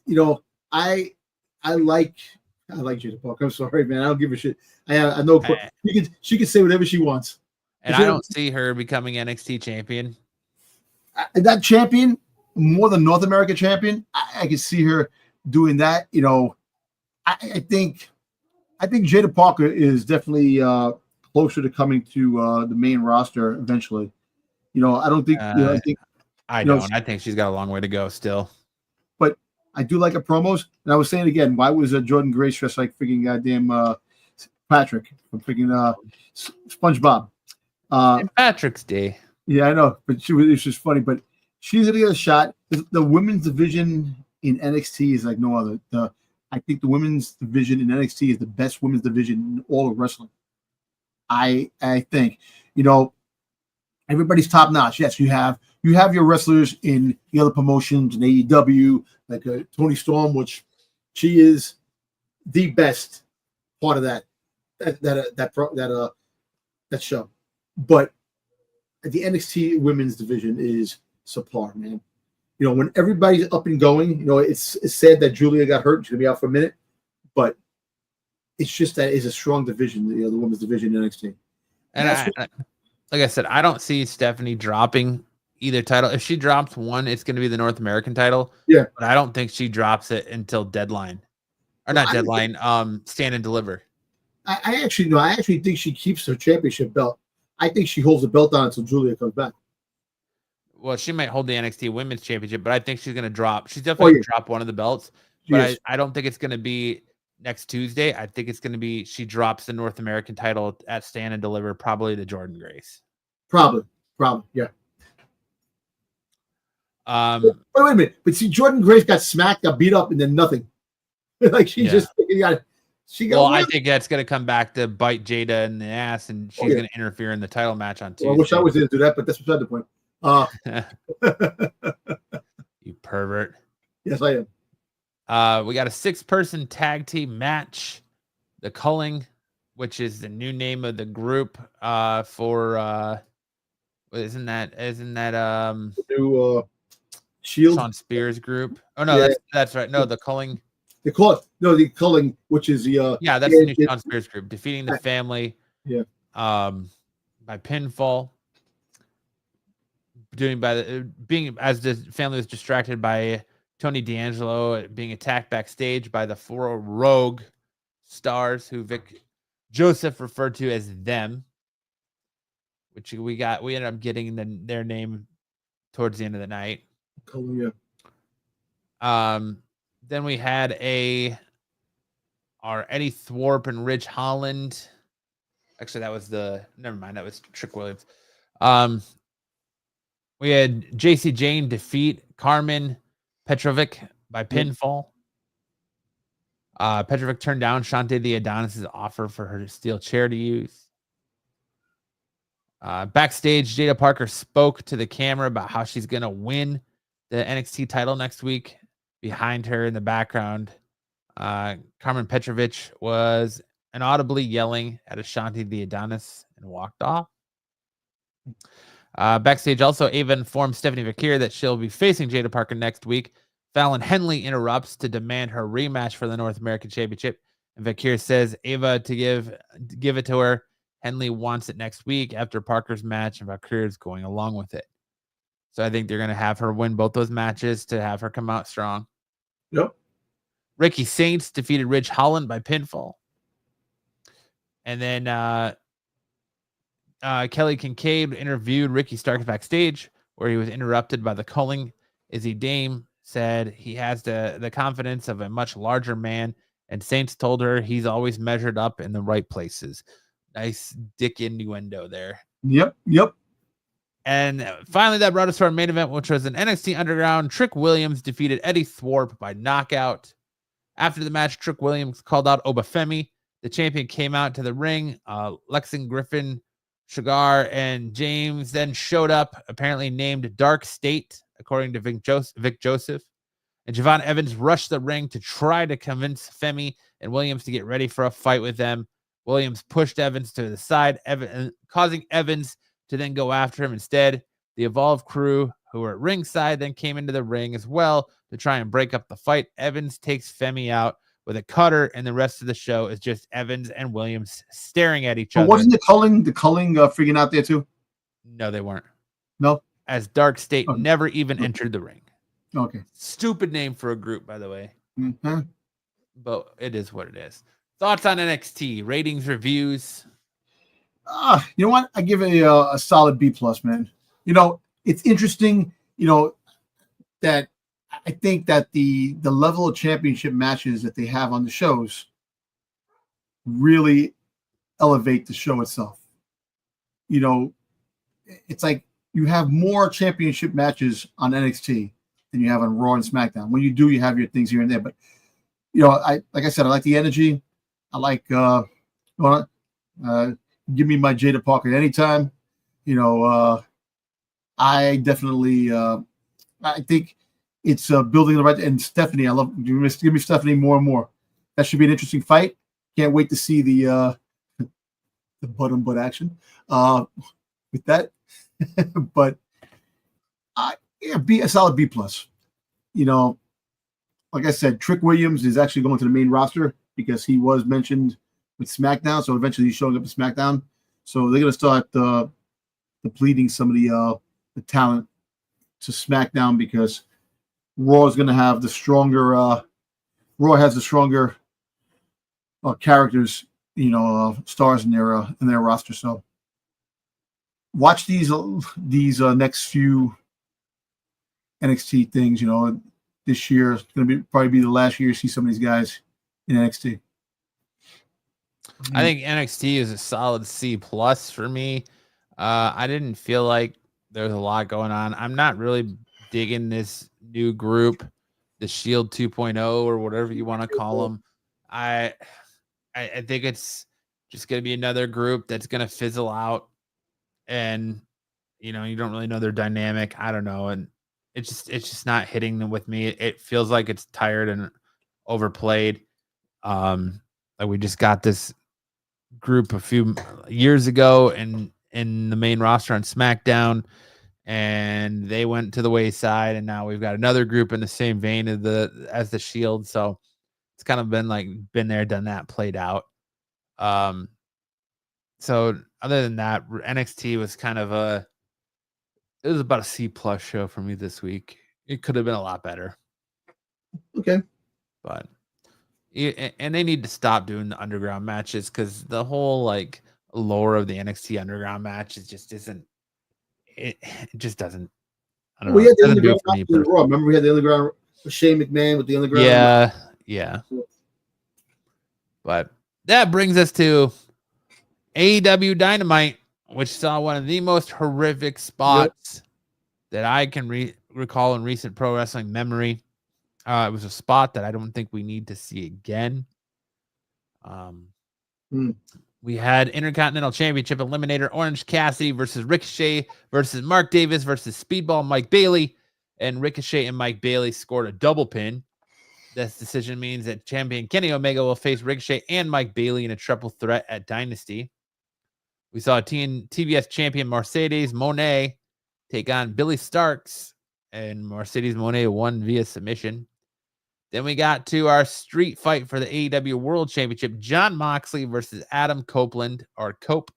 I like Jada Parker. I'm sorry, man. I don't give a shit. I know she can say whatever she wants. And I don't see her becoming NXT champion. That champion, more than North America champion, I can see her doing that. I think Jada Parker is definitely closer to coming to the main roster eventually. I don't think. I think she's got a long way to go still. But I do like her promos. And I was saying again, why was Jordan Grace dressed like freaking goddamn Patrick from freaking SpongeBob? Patrick's Day. Yeah, I know, but it's just funny. But she's gonna get a shot. The women's division in NXT is like no other. I think the women's division in NXT is the best women's division in all of wrestling. I think everybody's top notch. Yes, you have your wrestlers in the other promotions in AEW, like Toni Storm, which she is the best part of that show. But the NXT women's division is subpar, man. When everybody's up and going, it's sad that Julia got hurt. She's gonna be out for a minute, but it's just that it's a strong division, the women's division in NXT. And like I said, I don't see Stephanie dropping either title. If she drops one, it's going to be the North American title. Yeah, but I don't think she drops it until Deadline, or not Deadline. Stand and Deliver. I actually think she keeps her championship belt. I think she holds the belt on until Julia comes back. Well, she might hold the NXT Women's Championship, but I think she's going to drop. She's definitely going to drop one of the belts. But I don't think it's going to be next Tuesday. I think it's going to be she drops the North American title at Stand and Deliver, probably to Jordan Grace. Probably, yeah. But wait a minute. But see, Jordan Grace got smacked, got beat up, and then nothing. Like she got. I think that's going to come back to bite Jada in the ass, and she's going to interfere in the title match on Tuesday. Well, I wish I was going to do that, but that's beside the point. You pervert. Yes, I am. We got a 6-person tag team match. The Culling, which is the new name of the group for isn't that new Shield Sean Spears group? Oh no, that's right. No, the Culling. The Culling, which is the that's the new Sean Spears group, defeating the family. Yeah. By pinfall. Being as the family was distracted by Tony D'Angelo being attacked backstage by the 4 rogue stars who Vic Joseph referred to as them, which we ended up getting their name towards the end of the night. Culling, yeah. Then we had our Eddie Thorpe and Ridge Holland. Actually, that was never mind. That was Trick Williams. We had JC Jane defeat Carmen Petrovic by pinfall. Petrovic turned down Shante the Adonis' offer for her steel chair to use. Backstage, Jada Parker spoke to the camera about how she's going to win the NXT title next week. Behind her in the background, Carmen Petrovic was inaudibly yelling at Ashanti the Adonis and walked off. Backstage, also, Ava informed Stephanie Vakir that she'll be facing Jada Parker next week. Fallon Henley interrupts to demand her rematch for the North American Championship. And Vakir says Ava to give it to her. Henley wants it next week after Parker's match, and Vakir is going along with it. So I think they're going to have her win both those matches to have her come out strong. Yep. Ricky Saints defeated Ridge Holland by pinfall. And then Kelly Kincaid interviewed Ricky Starks backstage, where he was interrupted by the calling. Izzy Dame said he has the confidence of a much larger man, and Saints told her he's always measured up in the right places. Nice dick innuendo there. Yep. And finally, that brought us to our main event, which was an NXT Underground. Trick Williams defeated Eddie Thorpe by knockout. After the match, Trick Williams called out Obafemi. The champion came out to the ring. Lexington Griffin, Sugar, and James then showed up, apparently named Dark State, according to Vic Joseph. And Javon Evans rushed the ring to try to convince Femi and Williams to get ready for a fight with them. Williams pushed Evans to the side, causing Evans to then go after him instead. The Evolve crew, who were at ringside, then came into the ring as well to try and break up the fight. Evans takes Femi out with a cutter, and the rest of the show is just Evans and Williams staring at each other. Wasn't the culling freaking out there too? No, they weren't. No? As Dark State never even entered the ring. Okay. Stupid name for a group, by the way. Mm-hmm. But it is what it is. Thoughts on NXT? Ratings, reviews? You know what? I give it a solid B+, man. You know, it's interesting, that I think that the level of championship matches that they have on the shows really elevate the show itself. It's like you have more championship matches on NXT than you have on Raw and SmackDown. When you do, you have your things here and there. But, like I said, I like the energy. I like give me my Jada Parker anytime. I definitely I think it's building the right. And Stephanie, I love. Give me Stephanie more and more. That should be an interesting fight. Can't wait to see the butt action with that. But be a solid B+. Like I said, Trick Williams is actually going to the main roster because he was mentioned with SmackDown. So eventually he's showing up at SmackDown. So they're going to start depleting some of the talent to SmackDown because Raw is going to have the stronger. Raw has the stronger characters, stars in their roster. So watch these next few NXT things. This year is going to probably be the last year you see some of these guys in NXT. I think NXT is a solid C+ for me. I didn't feel like there was a lot going on. I'm not really digging this new group, the Shield 2.0 or whatever you want to call them. I think it's just going to be another group that's going to fizzle out, and you don't really know their dynamic. I don't know, and it's just not hitting them with me. It feels like it's tired and overplayed. Like we just got this group a few years ago in the main roster on SmackDown, and they went to the wayside, and now we've got another group in the same vein as the Shield. So it's kind of been there, done that, played out. So other than that, NXT was kind of it was about a C+ show for me this week. It could have been a lot better. Okay. But and they need to stop doing the underground matches because the whole lore of the NXT underground match just isn't. It just doesn't. I don't know. It doesn't do it for me. Remember we had the underground with Shane McMahon with the underground. Yeah. But that brings us to AEW Dynamite, which saw one of the most horrific spots that I can recall in recent pro wrestling memory. It was a spot that I don't think we need to see again. We had Intercontinental Championship Eliminator Orange Cassidy versus Ricochet versus Mark Davis versus Speedball Mike Bailey. And Ricochet and Mike Bailey scored a double pin. This decision means that champion Kenny Omega will face Ricochet and Mike Bailey in a triple threat at Dynasty. We saw TBS champion Mercedes Moné take on Billy Starks, and Mercedes Moné won via submission. Then we got to our street fight for the AEW World Championship, Jon Moxley versus Adam Copeland, or Cope,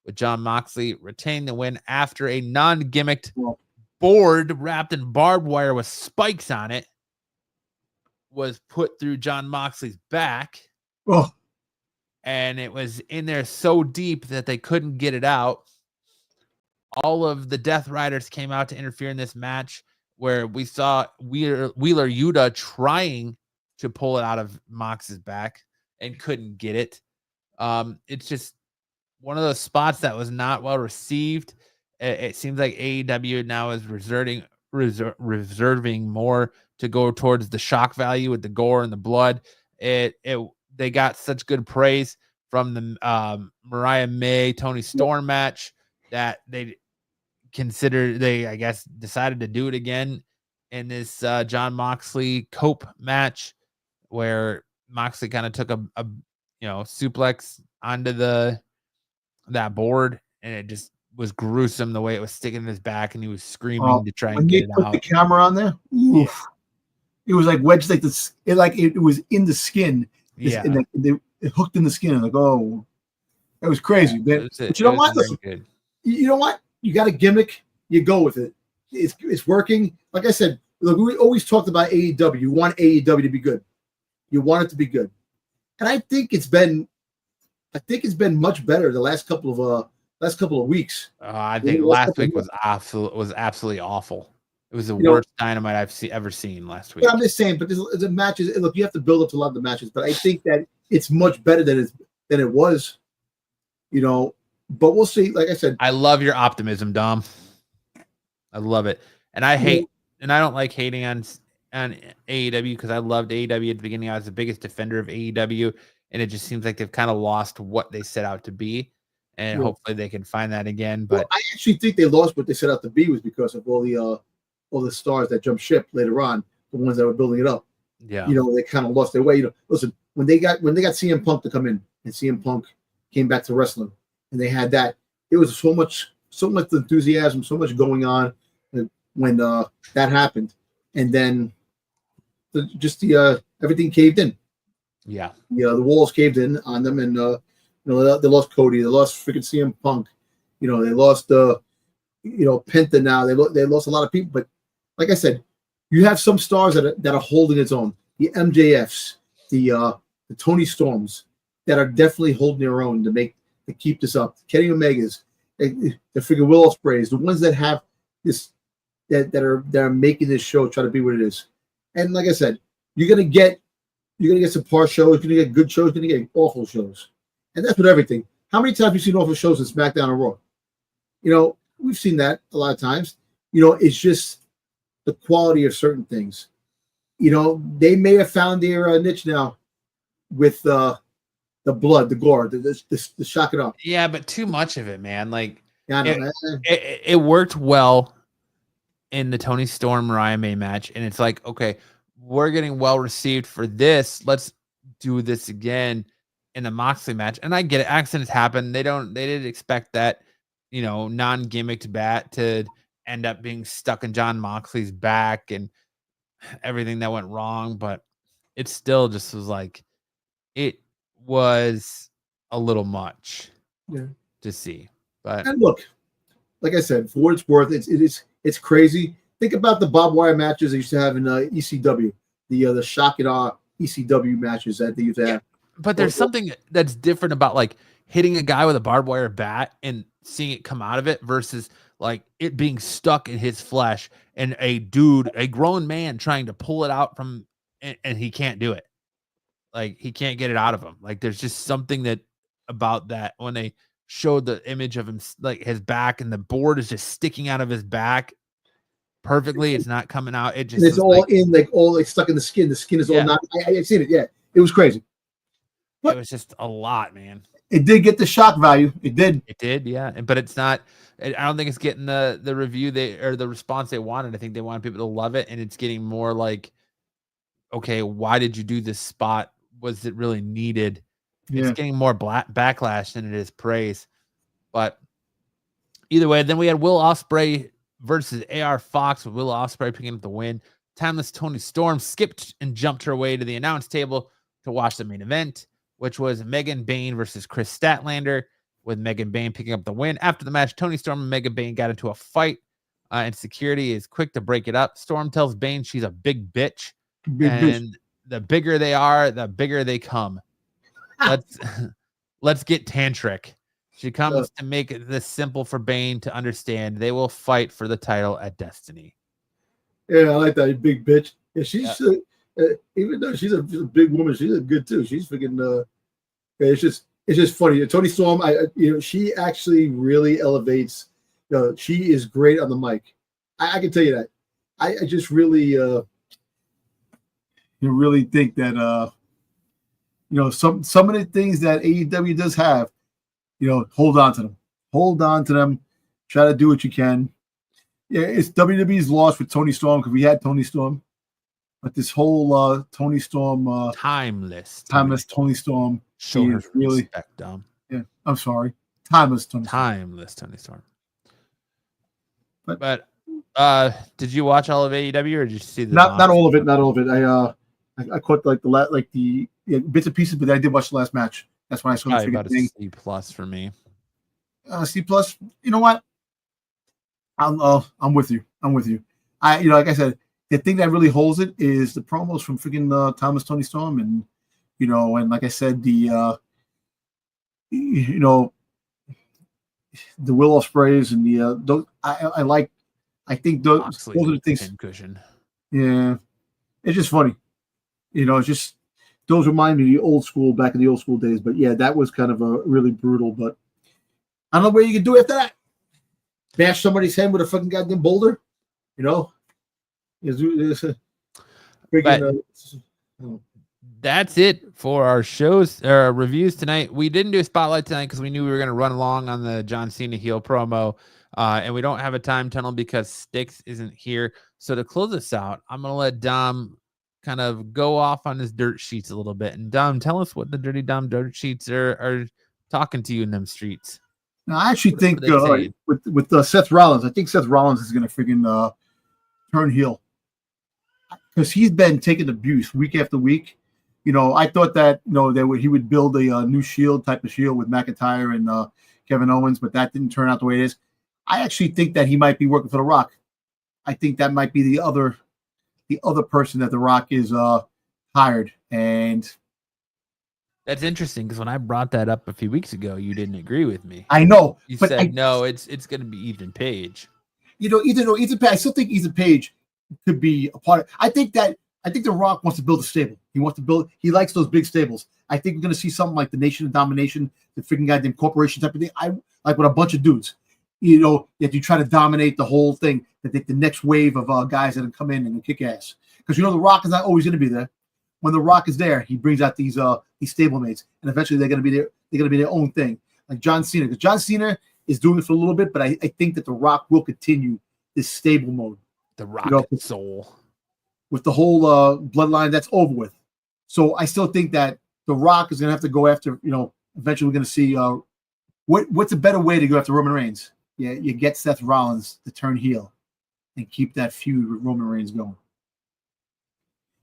with Jon Moxley retaining the win after a non-gimmicked board wrapped in barbed wire with spikes on it was put through Jon Moxley's back. Oh. And it was in there so deep that they couldn't get it out. All of the Death Riders came out to interfere in this match, where we saw Wheeler Yuta trying to pull it out of Mox's back and couldn't get it. It's just one of those spots that was not well received. It seems like AEW now is reserving more to go towards the shock value with the gore and the blood. They got such good praise from the Mariah May Tony Storm match that they I guess decided to do it again in this Jon Moxley Cope match, where Moxley kind of took a suplex onto that board, and it just was gruesome the way it was sticking in his back, and he was screaming to try and get it out. When they put the camera on there, oof, it was like wedged, like this. It was in the skin. And it hooked in the skin. Like, oh, it was crazy. But you know what? Listen, you know what? You got a gimmick. You go with it. It's working. Like I said, look, we always talked about AEW. You want AEW to be good. You want it to be good, and I think it's been much better the last couple of weeks. I think last week was absolutely awful. It was the worst Dynamite I've ever seen last week. I'm just saying, but the matches. Look, you have to build up to a lot of the matches, but I think that it's much better than it was. But we'll see. Like I said, I love your optimism, Dom. I love it, and I don't like hating on AEW because I loved AEW at the beginning. I was the biggest defender of AEW, and it just seems like they've kind of lost what they set out to be, and hopefully they can find that again. But I actually think they lost what they set out to be was because of all the stars that jumped ship later on, the ones that were building it up. Yeah, they kind of lost their way. Listen, when they got CM Punk to come in, and CM Punk came back to wrestling, and they had that, it was so much enthusiasm, so much going on when that happened, and then everything caved in. Yeah, the walls caved in on them, and they lost Cody, they lost freaking CM Punk, they lost Penta now, they lost a lot of people, but like I said, you have some stars that are holding its own. The MJFs, the Tony Storms, that are definitely holding their own to keep this up. Kenny Omegas, the freaking Will Ospreays, the ones that have this that are making this show try to be what it is. And like I said, you're gonna get some par shows, you're gonna get good shows, you're gonna get awful shows, and that's with everything. How many times have you seen awful shows in SmackDown and Raw? We've seen that a lot of times. It's just the quality of certain things. They may have found their niche now with the blood, the gore, the shock it up. Yeah, but too much of it, man. Like, it worked well in the Tony Storm Mariah May match, and it's like, okay, we're getting well received for this. Let's do this again in the Moxley match. And I get it, accidents happen. They didn't expect that, non-gimmicked bat to end up being stuck in Jon Moxley's back and everything that went wrong, but it still just was like, it was a little much to see. But and look, like I said, for what it's worth, it's crazy. Think about the barbed wire matches they used to have in ECW, the shock and awe ECW matches that they used to have. But there's something that's different about like hitting a guy with a barbed wire bat and seeing it come out of it versus like it being stuck in his flesh and a grown man trying to pull it out from, and he can't do it. Like he can't get it out of him. Like there's just something about that when they showed the image of him, like his back and the board is just sticking out of his back. perfectly. It's not coming out. It just and it's is all all stuck in the skin. The skin is all not. I've seen it. Yeah, it was crazy. But it was just a lot, man. It did get the shock value. It did. It did, yeah. But it's not. I don't think it's getting the review or the response they wanted. I think they wanted people to love it, and it's getting more like, okay, why did you do this spot? Was it really needed? Yeah. It's getting more backlash than it is praise. But either way, then we had Will Ospreay versus AR Fox, with Will Ospreay picking up the win. Timeless Tony Storm skipped and jumped her way to the announce table to watch the main event, which was Megan Bayne versus Chris Statlander, with Megan Bayne picking up the win. After the match, Tony Storm and Megan Bayne got into a fight, and security is quick to break it up. Storm tells Bayne she's a big bitch, and the bigger they are, the bigger they come. Let's get tantric. She comes to make this simple for Bayne to understand. They will fight for the title at Destiny. Yeah, I like that big bitch. Yeah, she's even though she's a big woman, she's good too. She's freaking. It's just funny. Tony Storm, she actually really elevates. She is great on the mic. I can tell you that. I just really, really think that some of the things that AEW does have, hold on to them, try to do what you can. Yeah, it's WWE's loss with Tony Storm because we had Tony Storm, but this whole Tony Storm, timeless Tony Storm, show her really respect, Dom. Yeah, I'm sorry, timeless Tony Storm. But did you watch all of AEW or did you see the not all of it? Not all of it. I caught the bits and pieces, but I did watch the last match. That's why I saw the about thing. a C+ for me. C+. You know what? I'm with you. Like I said, the thing that really holds it is the promos from freaking Thomas Tony Storm, and and like I said, the Will Ospreays and the those I think those are the things. Cushion. Yeah, it's just funny. It's just those remind me of the old school, back in the old school days. But yeah, that was kind of a really brutal. But I don't know what you can do after that. Bash somebody's head with a fucking goddamn boulder, That's it for our shows, reviews tonight. We didn't do a spotlight tonight because we knew we were going to run along on the John Cena heel promo, and we don't have a time tunnel because Styx isn't here. So to close us out, I'm going to let Dom kind of go off on his dirt sheets a little bit. And Dom, tell us what the Dirty Dom dirt sheets are talking to you in them streets. Now, I actually think with Seth Rollins, I think Seth Rollins is going to freaking turn heel because he's been taking abuse week after week. I thought that he would build a new type of shield with McIntyre and Kevin Owens, but that didn't turn out the way it is. I actually think that he might be working for The Rock. I think that might be the other person that The Rock is hired, and that's interesting because when I brought that up a few weeks ago, you didn't agree with me. I know. You said no, it's going to be Ethan Page. Ethan Page. I still think Ethan Page could be a part of. I think The Rock wants to build a stable. He likes those big stables. I think we're going to see something like the Nation of Domination, the freaking goddamn corporation type of thing. I like with a bunch of dudes. That you try to dominate the whole thing. That the next wave of guys that come in and kick ass. Because The Rock is not always going to be there. When The Rock is there, he brings out these stablemates, and eventually they're going to be there. They're going to be their own thing, like John Cena. Because John Cena is doing it for a little bit, but I think that The Rock will continue this stable mode. The Rock soul. With the whole bloodline that's over with. So I still think that The Rock is going to have to go after, eventually we're going to see what's a better way to go after Roman Reigns. Yeah, you get Seth Rollins to turn heel and keep that feud with Roman Reigns going.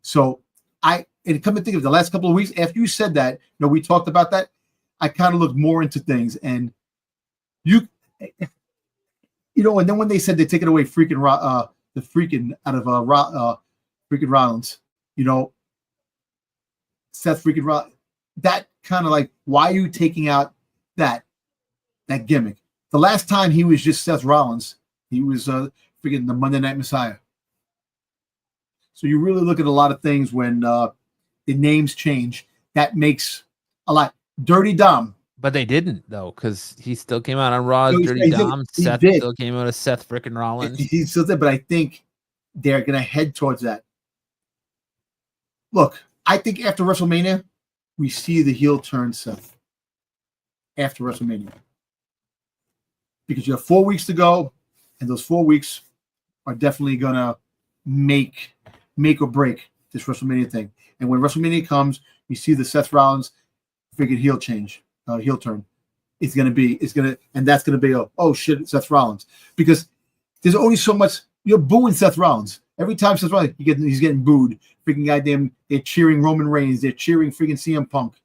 So and come to think of the last couple of weeks after you said that, we talked about that. I kind of looked more into things, and and then when they said they take it away, the freaking out of freaking Rollins, Seth freaking Rollins, that kind of like, why are you taking out that gimmick? The last time he was just Seth Rollins, he was freaking the Monday Night Messiah. So you really look at a lot of things when the names change. That makes a lot. Dirty Dom. But they didn't, though, because he still came out on Raw as Dirty Dom. Seth still came out as Seth freaking Rollins. He still did, but I think they're going to head towards that. Look, I think after WrestleMania, we see the heel turn Seth. After WrestleMania. Because you have 4 weeks to go, and those 4 weeks are definitely going to make or break this WrestleMania thing. And when WrestleMania comes, you see the Seth Rollins freaking heel turn. And that's going to be, oh shit, Seth Rollins. Because there's only so much, you're booing Seth Rollins. Every time Seth Rollins, he's getting booed. Freaking goddamn, they're cheering Roman Reigns. They're cheering freaking CM Punk.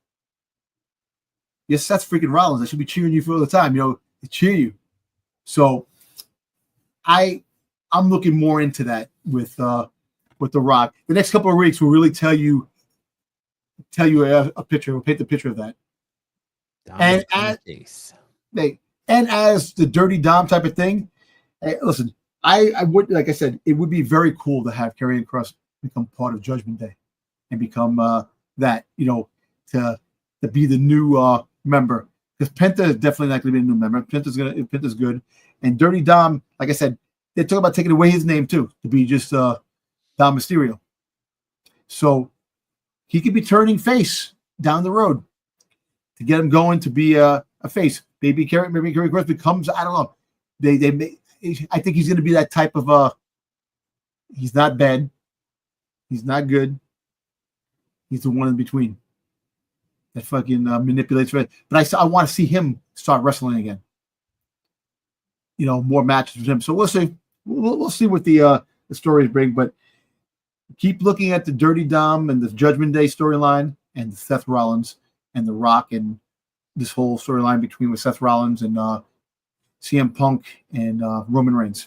Yes, Seth freaking Rollins. I should be cheering you for all the time. They cheer you. So I'm looking more into that with The Rock. The next couple of weeks will really tell you a picture. We'll paint the picture of that. And as the Dirty Dom type of thing, listen, I would, like I said, it would be very cool to have Karrion Kross become part of Judgment Day and become that, to be the new member. Because Penta is definitely not going to be a new member. Penta's good. And Dirty Dom, like I said, they're talking about taking away his name too, to be just Dom Mysterio. So he could be turning face down the road to get him going to be a face. Maybe Karrion Kross becomes, I don't know. I think he's going to be that type of he's not bad. He's not good. He's the one in between that fucking manipulates. But I want to see him start wrestling again. More matches with him. So we'll see. We'll see what the stories bring. But keep looking at the Dirty Dom and the Judgment Day storyline and Seth Rollins and The Rock and this whole storyline between with Seth Rollins and CM Punk and Roman Reigns.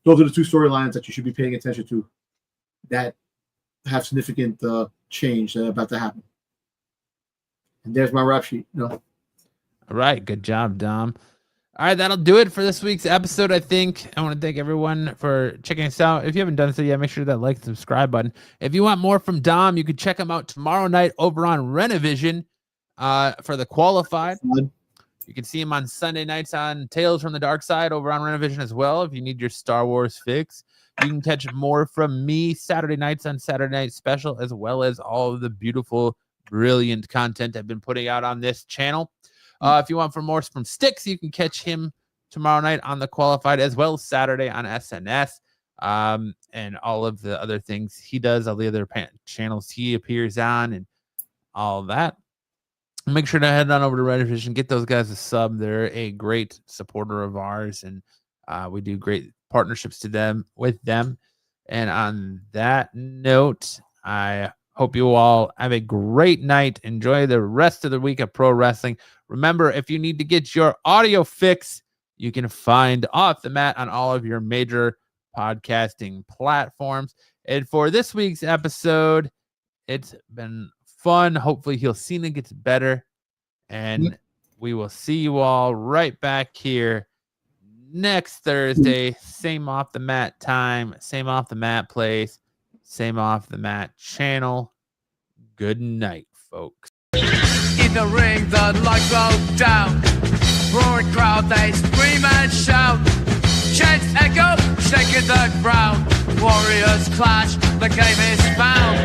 Those are the two storylines that you should be paying attention to that have significant change that are about to happen. And there's my rap sheet. All right. Good job, Dom. All right, that'll do it for this week's episode, I think. I want to thank everyone for checking us out. If you haven't done so yet, make sure that like and subscribe button. If you want more from Dom, you can check him out tomorrow night over on Renovision for the Qualified. You can see him on Sunday nights on Tales from the Dark Side over on Renovision as well if you need your Star Wars fix. You can catch more from me Saturday nights on Saturday Night Special, as well as all of the beautiful, brilliant content I've been putting out on this channel. If you want for more from Styx, you can catch him tomorrow night on the Qualified, as well as Saturday on SNS, and all of the other things he does, all the other channels he appears on, and all that. Make sure to head on over to Renovision, get those guys a sub. They're a great supporter of ours, and we do great partnerships with them. And on that note, I hope you all have a great night. Enjoy the rest of the week of pro wrestling. Remember, if you need to get your audio fix, you can find Off the Mat on all of your major podcasting platforms. And for this week's episode, it's been fun. Hopefully, Cena gets better. And we will see you all right back here next Thursday. Same Off the Mat time, same Off the Mat place, same Off the Mat channel. Good night, folks. In the ring, the lights go down. Roaring crowd, they scream and shout. Chants echo, shaking the ground. Warriors clash, the game is found.